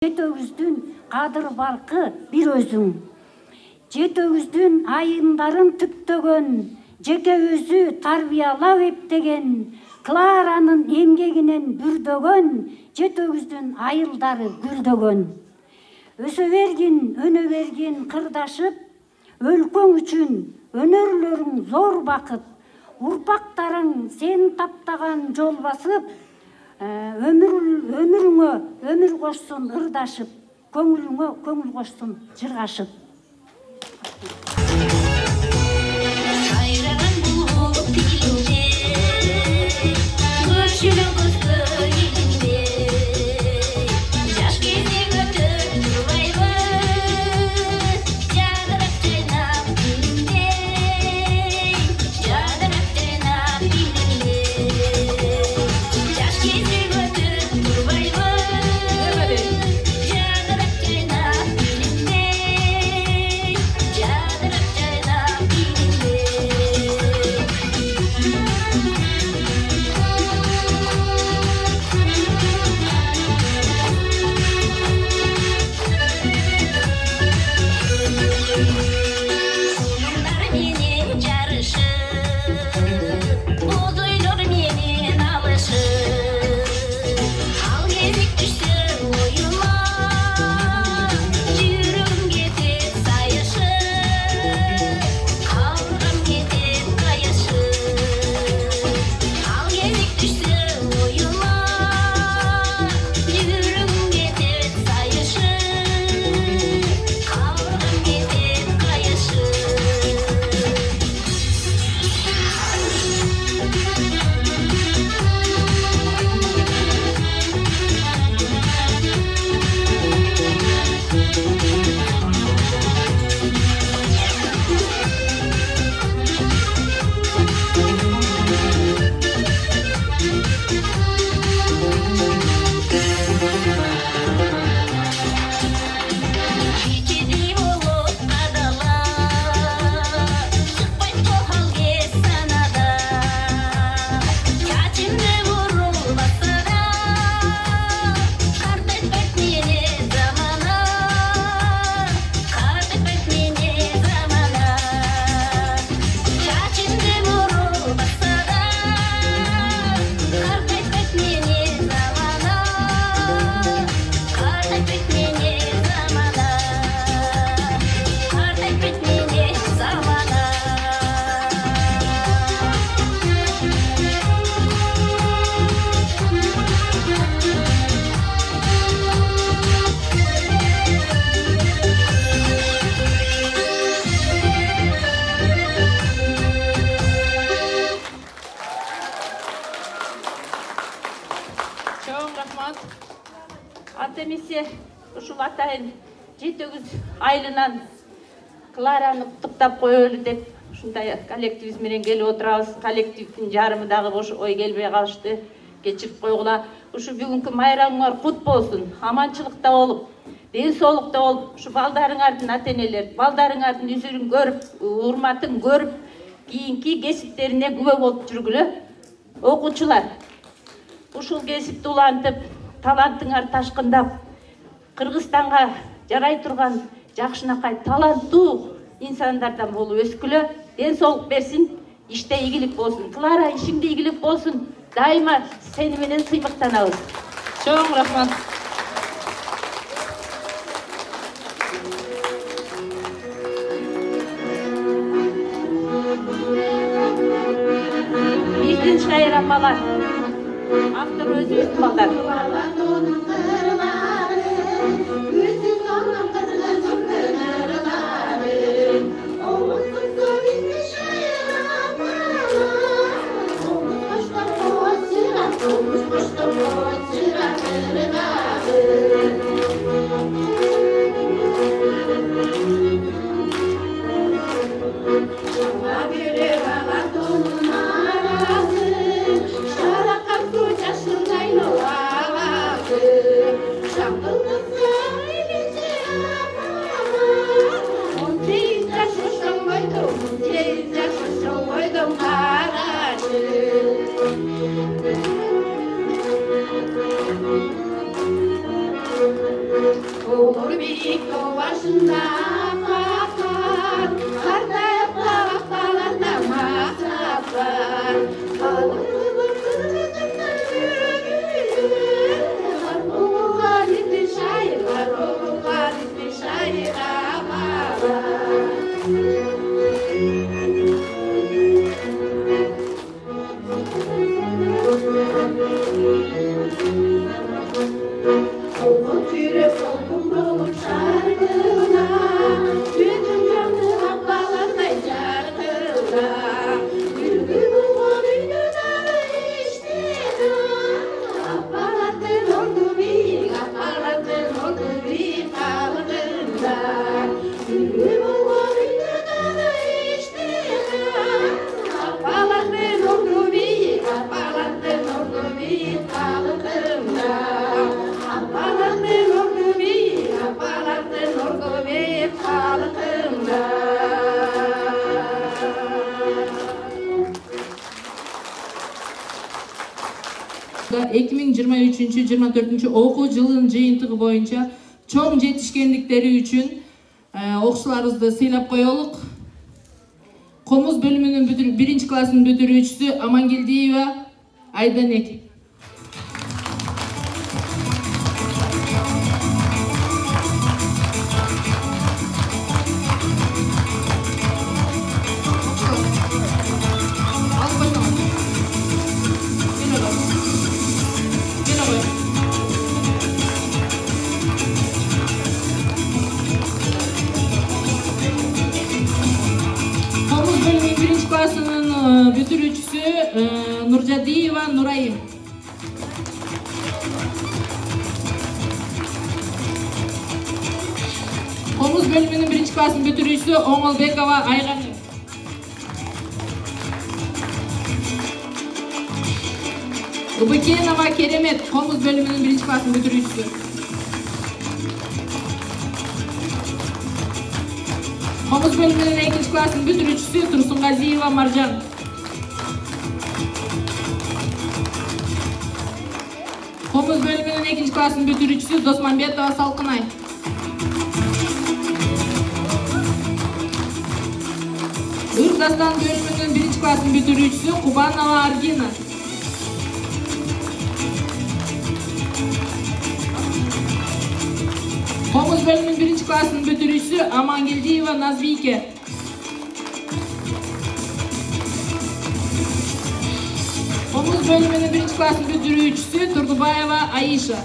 Жетөгүздүн кадыр баркы бир өзүң. Жетөгүздүн айымдарын түптөгөн, жеке өзү тарбиялап эптеген, Кларанын эмгегинен бүрдөгөн, жетөгүздүн айылдары гүлдөгөн. Өсө бергин, өнө бергин кырдашып, өлкөң үчүн өнөрлөрүң зор бакыт. Урпактарың сен таптаган жол басып, өмүрүңө өмүр кошсун ырдашып, көңүлүңө көңүл кошсун жыргашып. Атемесе ушул атайын жетөгүз айылынан Клараны куттуктап коелу деп ушундай коллективибиз менен келип отурабыз. Коллективдин жарымы дагы бош ой келбей калышты. Кечирип койгула. Ушу бүгүнкү майрамыңар кут болсун. Аманчылыкта болуп, ден соолукта болуп, ушу балдарыңардын ата-энелер, балдарыңардын үзүрүн көрүп, урматын көрүп, кийинки кесиптерине күбө болуп жүргүлө. Окуучулар, ушул кесипти улантып, талантыңар ташкындап, Кыргызстанга жарай турган жакшынакай таланттуу инсандардан болуп өскүлө. Ден соолук берсин, иште ийгилик болсун. Клара, ишиңде ийгилик болсун. Дайыма сени менен сыймыктанабыз. Чоң рахмат. Биздин шайрамалар. Автор өзүбүздүн балдар. башында мақар, қартайып қалақ таланда мақсат бар. Қарбуға кетті шайға бара. Қолқын түйреп қолқын болып шарқына, түтін жанды аппаландай жарқылда. Гүлгүл болған үйді дағы іштеді, аппалатын орды биік қалғында. Гүлгүл болған үйді дағы іштеді, аппалатын орды биік қалғында. Апалатын орды биік қалғында. 2023-24 окуу жылынын жыйынтыгы боюнча чоң жетишкендиктери үчүн окуучуларыбызды сыйлап коелук. Комуз бөлүмүнүн 1-класснын бүтүрүүчүсү Амангелдиева Айданек. Бүтүрүүчүсү Нуржадиева Нурайым. Комуз бөлүмүнүн 1-классын бүтүрүүчүсү Оңолбекова Айганы. Убыкенова Керемет, комуз бөлүмүнүн 1-классын бүтүрүүчүсү. Комуз бөлүмүнүн 2-классын бүтүрүүчүсү Турсунгазиева Маржан. Комуз бөлүмүнүн 2-классын бүтүрүүчүсү Досманбетова Салкынай. Ырдастан бөлүмүнүн 1-классын бүтүрүүчүсү Кубанова Аргина. Комуз бөлүмүнүн 1-классын бүтүрүүчүсү Амангелдиева Назбике. Комуз бөлүмүнүн 1-классын бүтүрүүчүсү Турдубаева Аиша.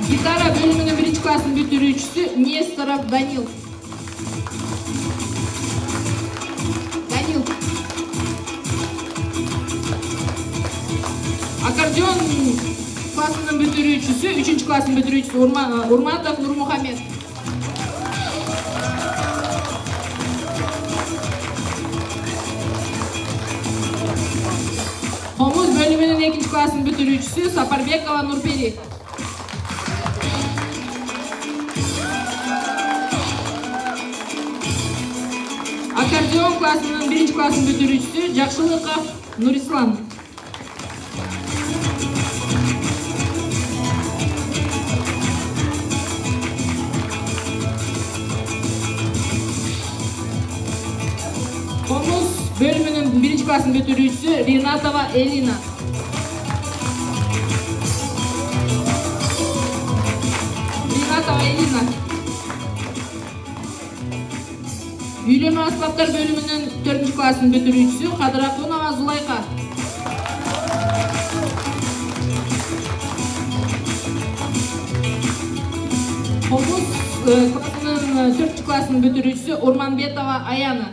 Гитара бөлүмүнүн 1-классын бүтүрүүчүсү Несторов Данил. Аккордеон классынын бүтүрүүчүсү 3-классын бүтүрүүчүсү Урматов Нурмухамед. Комуз бөлүмүнүн 2-классын бүтүрүүчүсү Сапарбекова Нурпери. Аккордеон классынын 1-классын бүтүрүүчүсү Жакшылыков Нурислам. Комуз бөлүмүнүн 1-классын бүтүрүүчүсү Ринатова Элина. Үйлөнмө аспаптар бөлүмүнүн 4-классын бүтүрүүчүсү Кадыракунова Зулайка. Комуз классынын 4-классын бүтүрүүчүсү Урманбетова Аяна.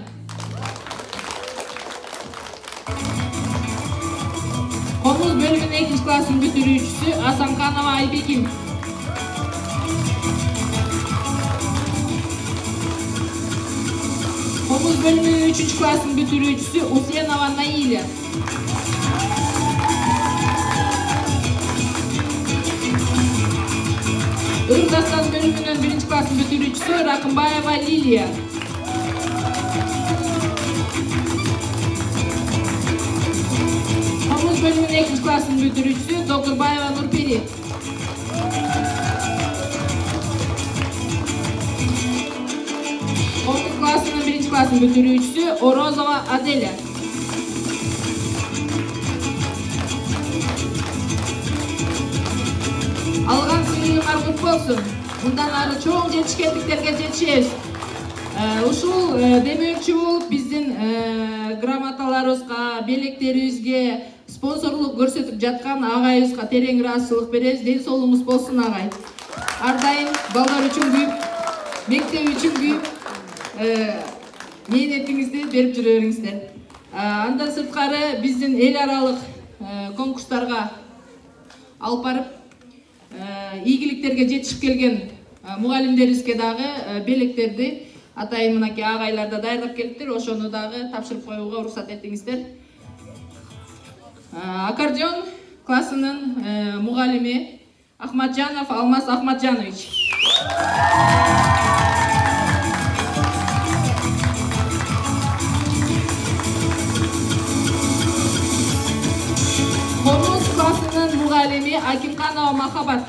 Комуз бөлүмүнүн 2-классын бүтүрүүчүсү Асанканова Айбеким. Комуз бөлүмүнүн 3-классын бүтүрүүчүсү Усенова Наиля. Ырдастан бөлүмүнүн 1-классын бүтүрүүчүсү Ракымбаева Лилия. Комуз бөлүмүнүн 2-классын бүтүрүүчүсү Докурбаева Нурпери. классын бүтүрүүчүсү Орозова Аделя. Алган сыйлыгыңар кут болсун. Мындан ары чоң жетишкендиктерге жетишебиз. Ушул демөкчү болуп биздин грамоталарыбызга, белектерибизге спонсорлук көрсөтүп жаткан агайыбызга терең ыраазычылык беребиз. Ден соолугуңуз болсун агай. Ар дайым балдар үчүн күйүп, мектеп үчүн күйүп, мээнетиңизди берип жүрө бериңиздер. Андан сырткары биздин эл аралык конкурстарга алып барып, ийгиликтерге жетишип келген мугалимдерибизге дагы белектерди атайын мынакей агайлар да даярдап келиптир. Ошону дагы тапшырып коюуга уруксат этиңиздер. Аккордеон классынын мугалими Ахматжанов Алмаз Ахматжанович. Комуз классынын мугалими Акимканова Махабат.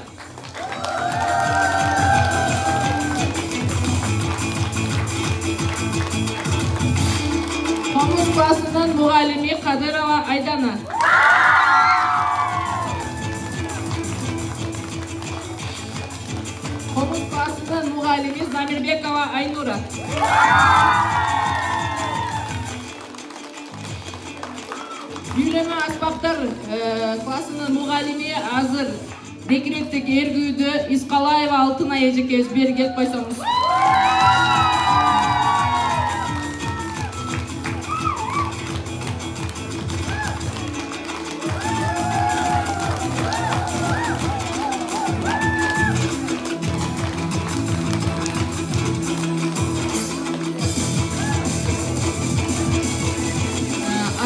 Комуз классынын мугалими Кадырова Айдана. Комуз классынын мугалими Замирбекова Айнура. Үйлөнмө аспаптар классынын мугалими азыр декреттик эргүүдө Искалаева Алтынай эжекебиз бери келип койсоңуз.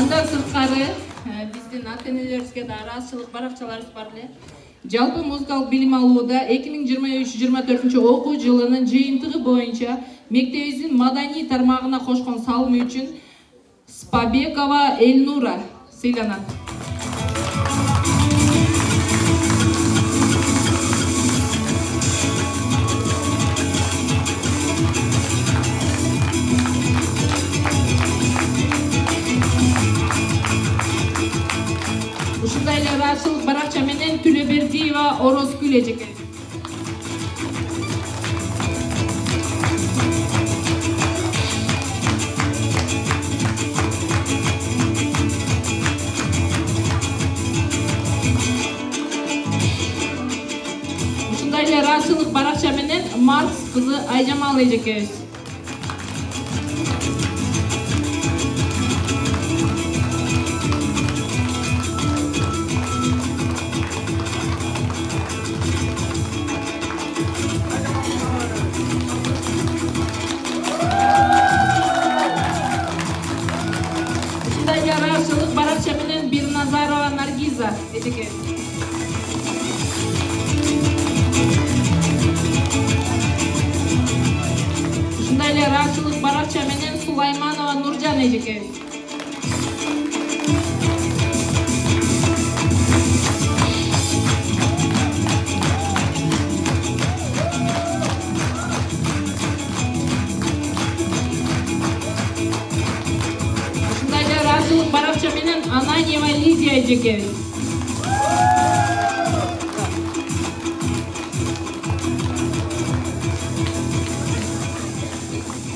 Андан сырткары биздин ата-энелерибизге да ыраазычылык баракчаларыбыз бар эле. Жалпы музыкалык билим алууда 2023-24 окуу жылынын жыйынтыгы боюнча мектебибиздин маданий тармагына кошкон салымы үчүн Спабекова Эльнура сыйланат. Ушундай эле ыраазычылык баракча менен Түлөбердиева Орозгүл эжеке. Ушундай эле ыраазычылык баракча менен Марс кызы Айжамал эжекебиз. Баракча менен Бирназарова Наргиза эжеке. Ушундай эле ыраазычылык баракча менен Сулайманова Нуржан эжеке. Баракча менен Ананьева Лидия эжеке.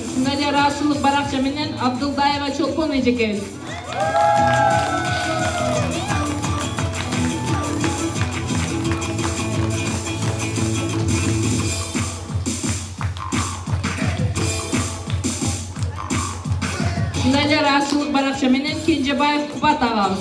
Ушундай эле ыраазычылык баракча менен Абдылдаева Чолпон эжеке. Ушундай эле ыраазычылык баракча менен Кенжебаев Кубат агабыз.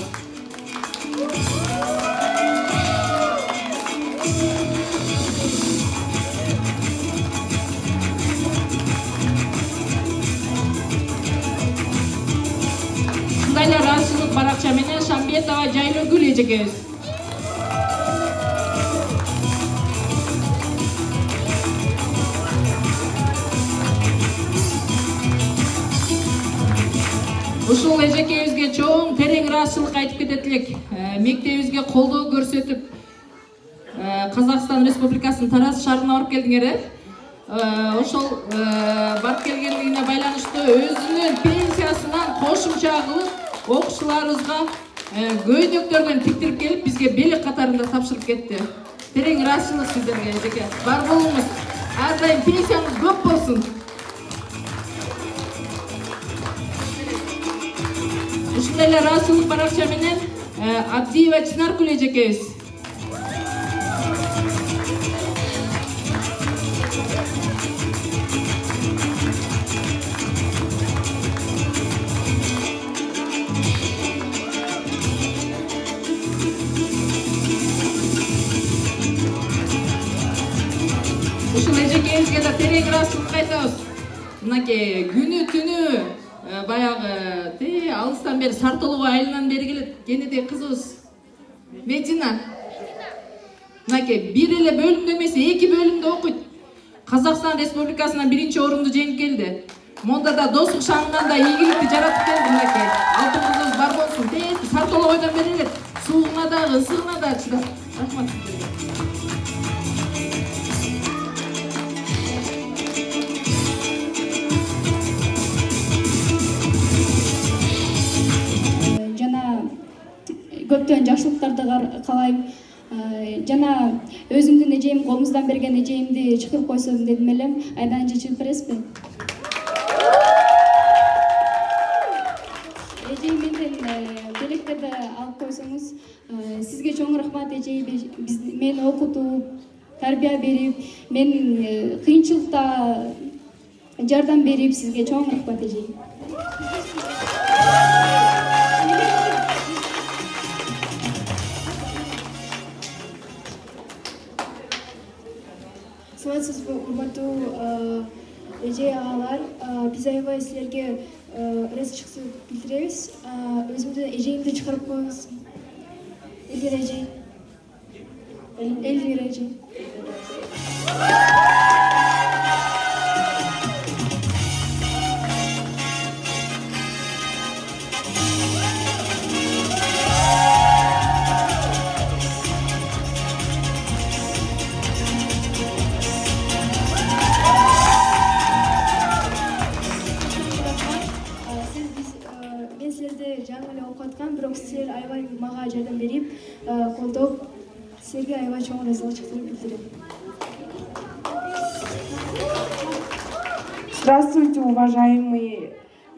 Ушундай эле ыраазычылык баракча менен Шамбетова Жайлыгүл эжекебиз. Ушул эжекебизге чоң терең ыраазычылык айтып кетет элек. Мектебибизге колдоо көрсөтүп Казакстан Республикасынын Тараз шаарына барып келдиңер. ошол барып келгендигине байланыштуу өзүнүн пенсиясынан кошумча кылып окуучуларыбызга көйнөктөрдөн тиктирип келип бизге белек катарында тапшырып кетти. Терең ыраазычылык сиздерге эжеке. Бар болуңуз. Ар дайым пенсияңыз көп болсун. Ушундай эле ыраазычылык баракча менен Абдиева Чынаркүл эжекебиз. Ушул эжекебизге да терең ыраазычылык айтабыз. Мынакей күнү түнү баягы алыстан бери Сартолого айылынан бери келет. Кенедей кызыбыз Медина. Мынакей бир эле бөлүмдө эмес, 2 бөлүмдө окуйт. Казакстан Республикасынан 1-орунду жеңип келди. Монда да достук шаңында ийгиликти жаратып келди. Мынакей алтын кызыбыз бар болсун. Сартологойдон бери элет. Суугуна дагы, ысыгына да чыдап. Рахмат сиздерге. Көптөн жакшылыктарды каалайм. Жана өзүмдүн эжем колумуздан берген эжемди чакырып койсом дедим элем. Айдан чечип бересизби? Эжем менен белектерди алып койсоңуз, сизге чоң рахмат эжей. Мени окутуп, тарбия берип, мен кыйынчылыкта жардам берип, сизге чоң рахмат эжей. Саламатсызбы, урматтуу эже агалар. Биз аябай силерге ыраазычылык билдиребиз. Өзүмдүн эжемди чыгарып коюңуз. Элвира эже. Элвира эже. Бирок силер аябай мага жардам берип, колдоп, силерге аябай чоң ыраазычылык билдирем. Здравствуйте, уважаемые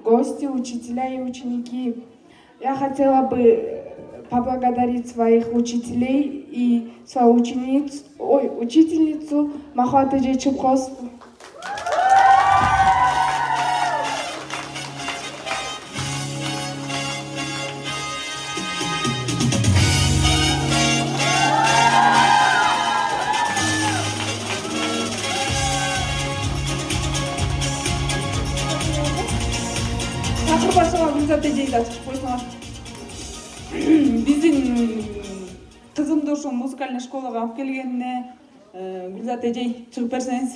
гости, учителя и ученики. Я хотела бы поблагодарить своих учителей и свою учительницу Махват эже Чыпкосову. Биздин кызымды ошо музыкальный школага алып келгенине Гүлзат эжей чыгып берсеңиз.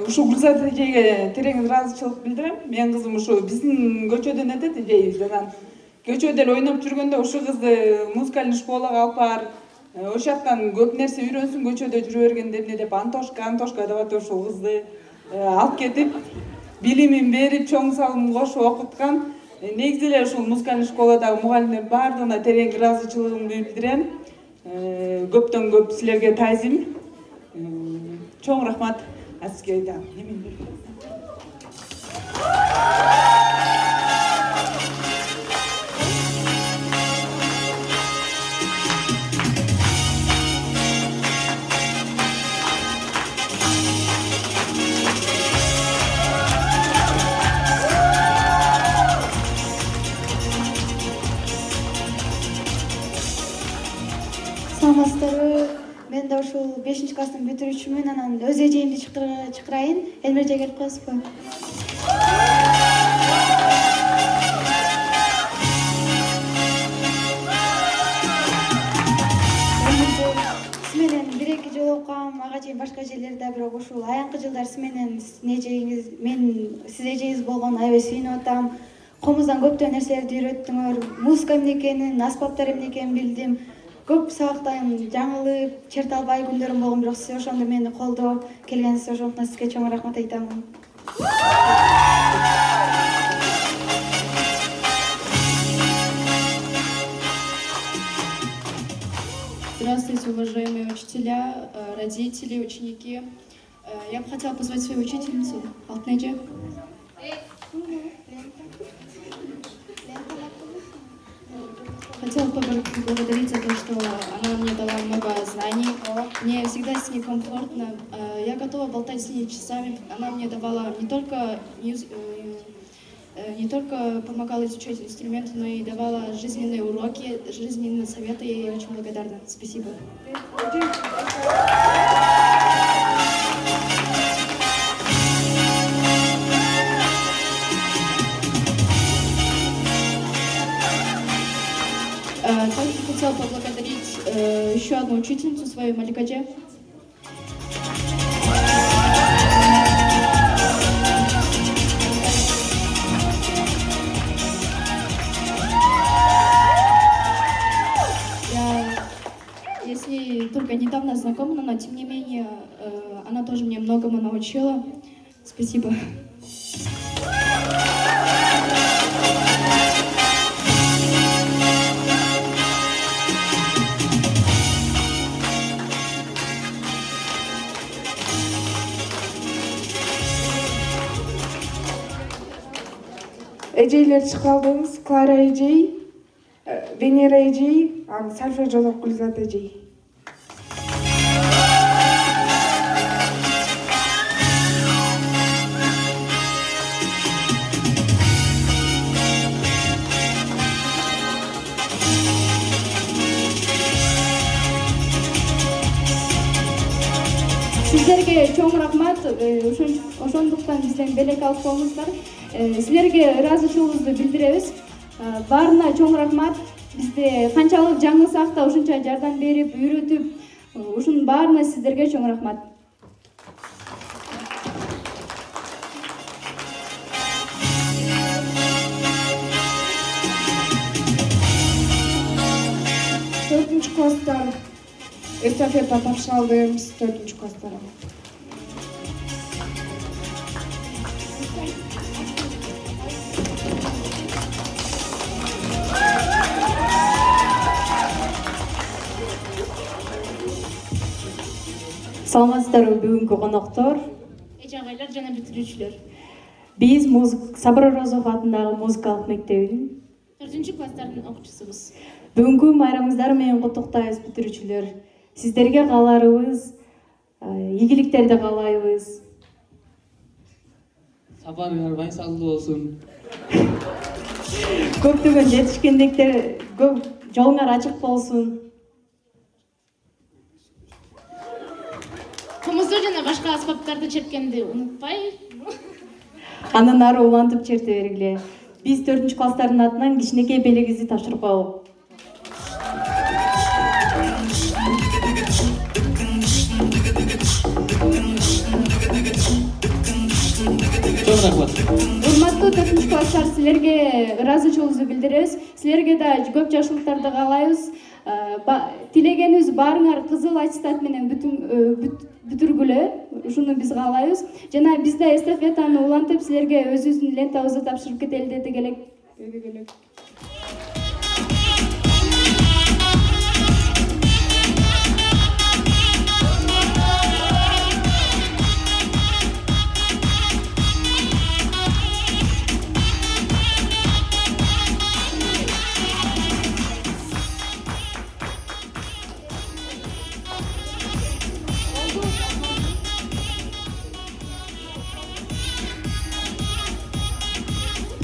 Ушул Гүлзат эжейге терең ыраазычылык билдирем. Менин кызым ушу биздин көчөдөн өтөт эжейбиз. Анан көчөдө эле ойноп жүргөндө ушул кызды музыкальный школага алып барып, ошол жактан көп нерсе үйрөнсүн, көчөдө жүрө бергендерине деп Антошка деп атып ушул кызды алып кетип, билимин берип, чоң салым кошуп окуткан. Негизи эле ушул музыкальный школадагы мугалимдер баардыгына терең ыраазычылыгымды билдирем. Көптөн көп силерге таазим. Чоң рахмат. Сизге да. Саламатсыздарбы? Мен да ушул 5-класстын бүтүрүүчүмүн. Анан өз эжемди чакырайын. Элмир эже келип коесузбу? Сиз менен 1-2 жолу окугам, ага чейин башка жерлерде, бирок ушул аянкы жылдар сиз менен сиз эжеңиз болгон аябай сүйүнүп атам. колумуздан көптөгөн нерселерди үйрөттүңөр. Музыка эмне экенин, аспаптар эмне экенин билдим. Көп сабактан жаңылып, черте албай күндөрүм болгон, бирок сиз ошондо мени колдоп келгениңиз ошондуктан сизге чоң рахмат айтамын. Здравствуйте, уважаемые учителя, родители, ученики. Я бы хотела позвать свою учительницу, Алтынеже. Хотела поблагодарить за то, что она мне дала много знаний. Мне всегда с ней комфортно. Я готова болтать с ней часами. Она мне давала не только помогала изучать инструменты, но и давала жизненные уроки, жизненные советы. Я ей очень благодарна. Спасибо. Также хотела поблагодарить еще одну учительницу, свою Маликадже. Я с ней только недавно знакома, но тем не менее она тоже мне многому научила. Спасибо. Эжейлер чыкалдыңыз. Клара эжей, Венера эжей, Сальфеджо Гүлзат эжей. Сіздерге чоң рахмат, ошондуктан бизден белек алып коңуздар. Силерге ыраазычылыгыбызды билдиребиз. Баарына чоң рахмат. Бизде канчалык жаңылсак да ушунча жардам берип, үйрөтүп, ушунун баарына сиздерге чоң рахмат. Төртүнчү класстар эстафета тапшыралдыбыз, 4-чү класстар. Саламатсыздарбы бүгүнкү коноктор, Эч агайлар жана бүтүрүүчүлөр. Биз Сабыр Орозов атындагы музыкалык мектебинин 4-чү класстардын окуучусубуз. Бүгүнкү майрамыңыздар менен куттуктайбыз бүтүрүүчүлөр. Сиздерге кааларыбыз, ийгиликтерди каалайбыз. Сапарыңар байсалдуу болсун. Көптөгөн жетишкендиктер, жолуңар ачык болсун. Комузду жана башка аспаптарды черткенди унутпай. Андан ары улантып черте бергиле. Биз 4-чү класстардын атынан кичинекей белегибизди тапшырып коелук. Урматтуу 4-чү класстар, силерге ыраазычылыгыбызды билдиребиз. Силерге да көп жакшылыктарды каалайбыз. Тилегенибиз баарыңар кызыл аттестат менен бүтүргүлө. Ушуну биз каалайбыз. Жана биз да эстафетаны улантып, силерге өзүбүздүн лентабызды тапшырып кетели деди элек.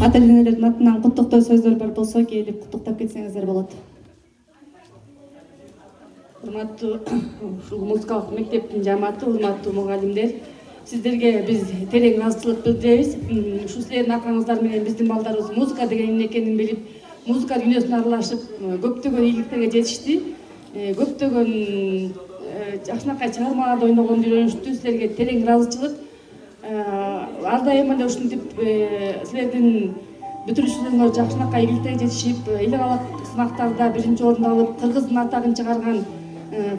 Ата-энелердин атынан куттуктоо сөздөр бар болсо, келип куттуктап кетсеңиздер болот. Урматтуу музыкалык мектептин жамааты, урматтуу мугалимдер, сиздерге биз терең ыраазычылык билдиребиз. Ушу силердин аркаңыздар менен биздин балдарыбыз музыка деген эмне экенин билип, музыка дүйнөсүнө аралашып, көптөгөн ийгиликтерге жетишти. Көптөгөн жакшынакай чыгармаларда ойногонду үйрөнүштү. Силерге терең ыраазычылык. Ар дайым эле ушинтип силердин бүтүрүүчүлөрүңөр жакшынакай ийгиликтерге жетишип, эл аралык сынактарда 1-орунду алып, кыргыздын атагын чыгарган,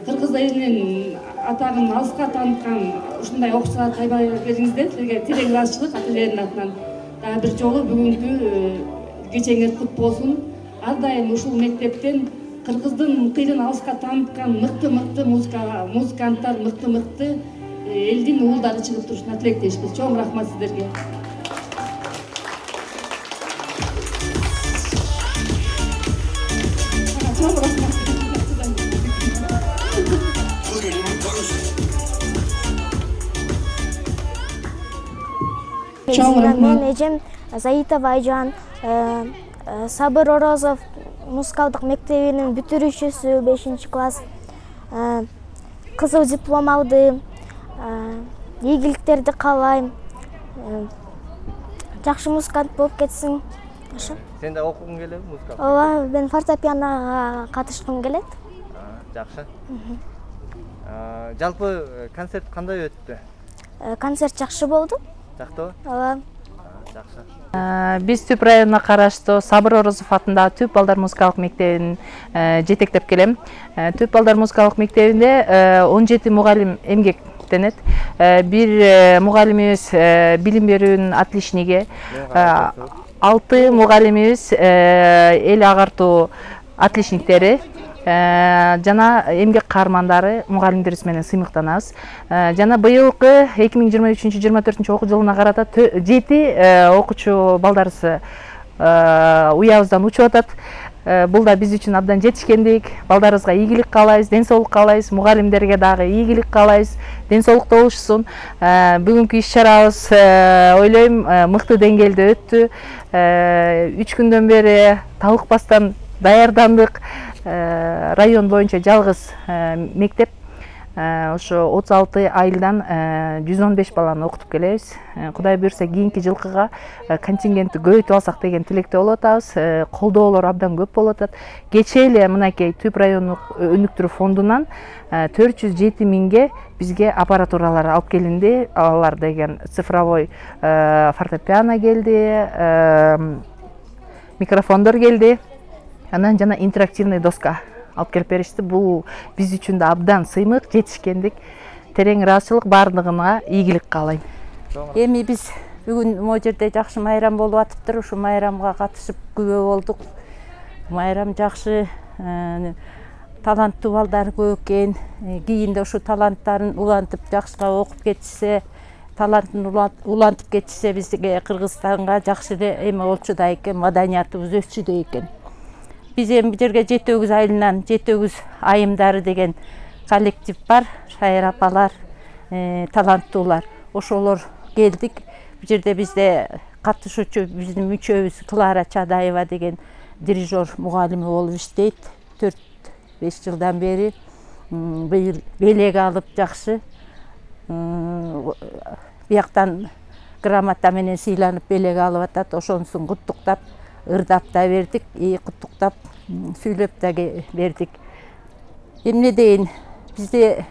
кыргыз элинин атагын алыска тааныткан ушундай окуучуларды тайбай бериңиздер. Силерге терең ыраазычылык ата элердин атынан. Дагы бир жолу бүгүнкү кечеңер кут болсун. Ар дайым ушул мектептен кыргыздын кыйрын алыска тааныткан мыкты музыканттар, мыкты элдин уулдары чыгып турушуна тилектешпиз. Чоң рахмат сиздерге. Мен эжем Заитова Айжан, Сабыр Орозов музыкалдык мектебинин бүтүрүүчүсү 5-класс. Кызыл диплом алды. Ийгиликтерди каалайм. Жакшы музыкант болуп кетсин. Сен да окугуң келеби музыка? Ооба, мен фортепианого катышкым келет. Жакшы. Жалпы концерт кандай өттү? Концерт жакшы болду. Жактыбы? Ооба. Жакшы. Биз Түп районуна караштуу Сабыр Орозов атындагы Түп балдар музыкалык мектебин жетектеп келем. Түп балдар музыкалык мектебинде 17 мугалим эмгектенет. Бир мугалимибиз билим берүүнүн отличниги, 6 мугалимибиз эл агартуу отличниктери, жана эмгек каармандары мугалимдерибиз менен сыймыктанабыз. Жана быйылкы 2023-24 окуу жылына карата 7 окуучу балдарыбыз уябыздан учуп атат. Бул да биз үчүн абдан жетишкендик. Балдарыбызга ийгилик каалайбыз, ден соолук каалайбыз, мугалимдерге дагы ийгилик каалайбыз, ден соолукта болушсун. Бүгүнкү иш-чарабыз ойлойм мыкты деңгээлде өттү. 3 күндөн бери талыкпастан даярдандык. Район боюнча жалгыз мектеп. Ошо 36 айылдан 115 баланы окутуп келебиз. Кудай буйрса кийинки жылкыга контингентти көбөйтүп алсак деген тилекте болуп атабыз. Колдоолор абдан көп болуп атат. Кечээ эле мынакей Түп райондук өнүктүрүү фондунан 407 миңге бизге аппаратуралар алып келинди. Алар деген цифровой фортепиано келди, микрофондор келди. Анан жана интерактивный доска алып келип беришти. Бул биз үчүн да абдан сыймык, жетишкендик. Терең ыраазычылык, баардыгына ийгилик каалайм. Эми биз бүгүн могу жерде жакшы майрам болуп атыптыр. Ушу майрамга катышып күбө болдук. Майрам жакшы, таланттуу балдар көп экен. Кийинде ушу таланттарын улантып жакшыга окуп кетишсе, талантын улантып кетишсе, бизге Кыргызстанга жакшы эме болчудай экен, маданиятыбыз өсчүдөй экен. Биз эми бул жерге 7 айылынан 7 айымдары деген коллектив бар, шайыр апалар, таланттуулар. Ошолор келдик. Бул жерде бизде катышуучу биздин мүчөбүз Клара Чадаева деген дирижер мугалими болуп иштейт. 4-5 жылдан бери быйыл белек алып жакшы. Бияктан грамота менен сыйланып белек алып атат. Ошонусун куттуктап, ырдап да бердик, куттуктап, сүйлөп да бердик. Эмне дейин, бизде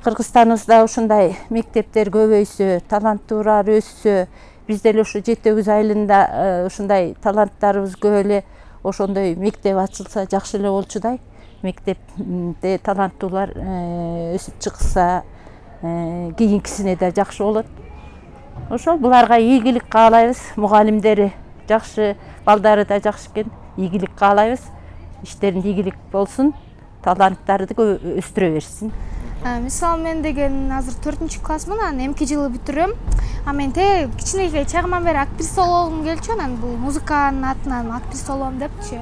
Кыргызстаныбызда ушундай мектептер көбөйсө, таланттуулар өссө, бизде эле ушу 7 айылында ушундай таланттарыбыз көп эле, ошондой мектеп ачылса жакшы эле болчудай. Мектепте таланттуулар өсүп чыкса, кийинкисине да жакшы болот. Ошол буларга ийгилик каалайбыз, мугалимдери жакшы, балдары да жакшы экен, ийгилик каалайбыз. Иштеринде ийгилик болсун, таланттарды өстүрө берсин. Мисалы мен деген азыр 4-классмын, анан эмки жылы бүтүрөм. Мен кичинекей чагымдан бери актриса болгум келчү, анан бул музыканын атынан актриса болом депчи.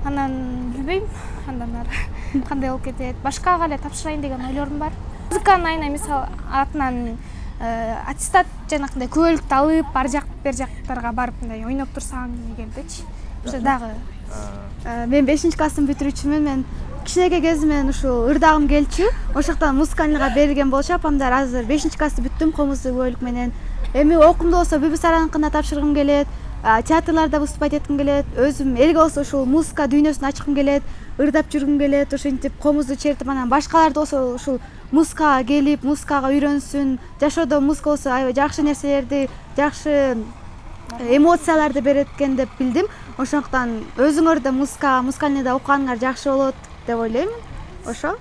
Анан билбейм, андан ары кандай болуп кетет. Башкага эле тапшырайын деген ойлорум бар. Музыканын айына мисалы атынан аттестат жанакындай күбөлүктү алып, ар жак бер жактарга барып мындай ойноп турсам дегендечи. Ошо дагы Мен 5-класстын бүтүрүүчүмүн. Мен кичинекей кезимден ушул ырдагым келчү. Ошоктон музыкалга берилген болчу. Апамдар азыр 5-классты бүттүм комуздуу күбөлүк менен. Эми окуумда болсо Бүбүсараныкына тапшыргым келет. Театрларда выступать этким келет. Өзүм элге болсо ушул музыка дүйнөсүн ачкым келет. Ырдап жүргүм келет. Ошентип комузду чертип анан башкаларды болсо ушул музыкага келип, музыкага үйрөнсүн. Жашоодо музыка болсо аябай жакшы нерселерди, жакшы эмоцияларды берет экен деп билдим. Ошондуктан өзүңөр да музыкалныйда окуганыңар жакшы болот деп ойлойм. Ошо.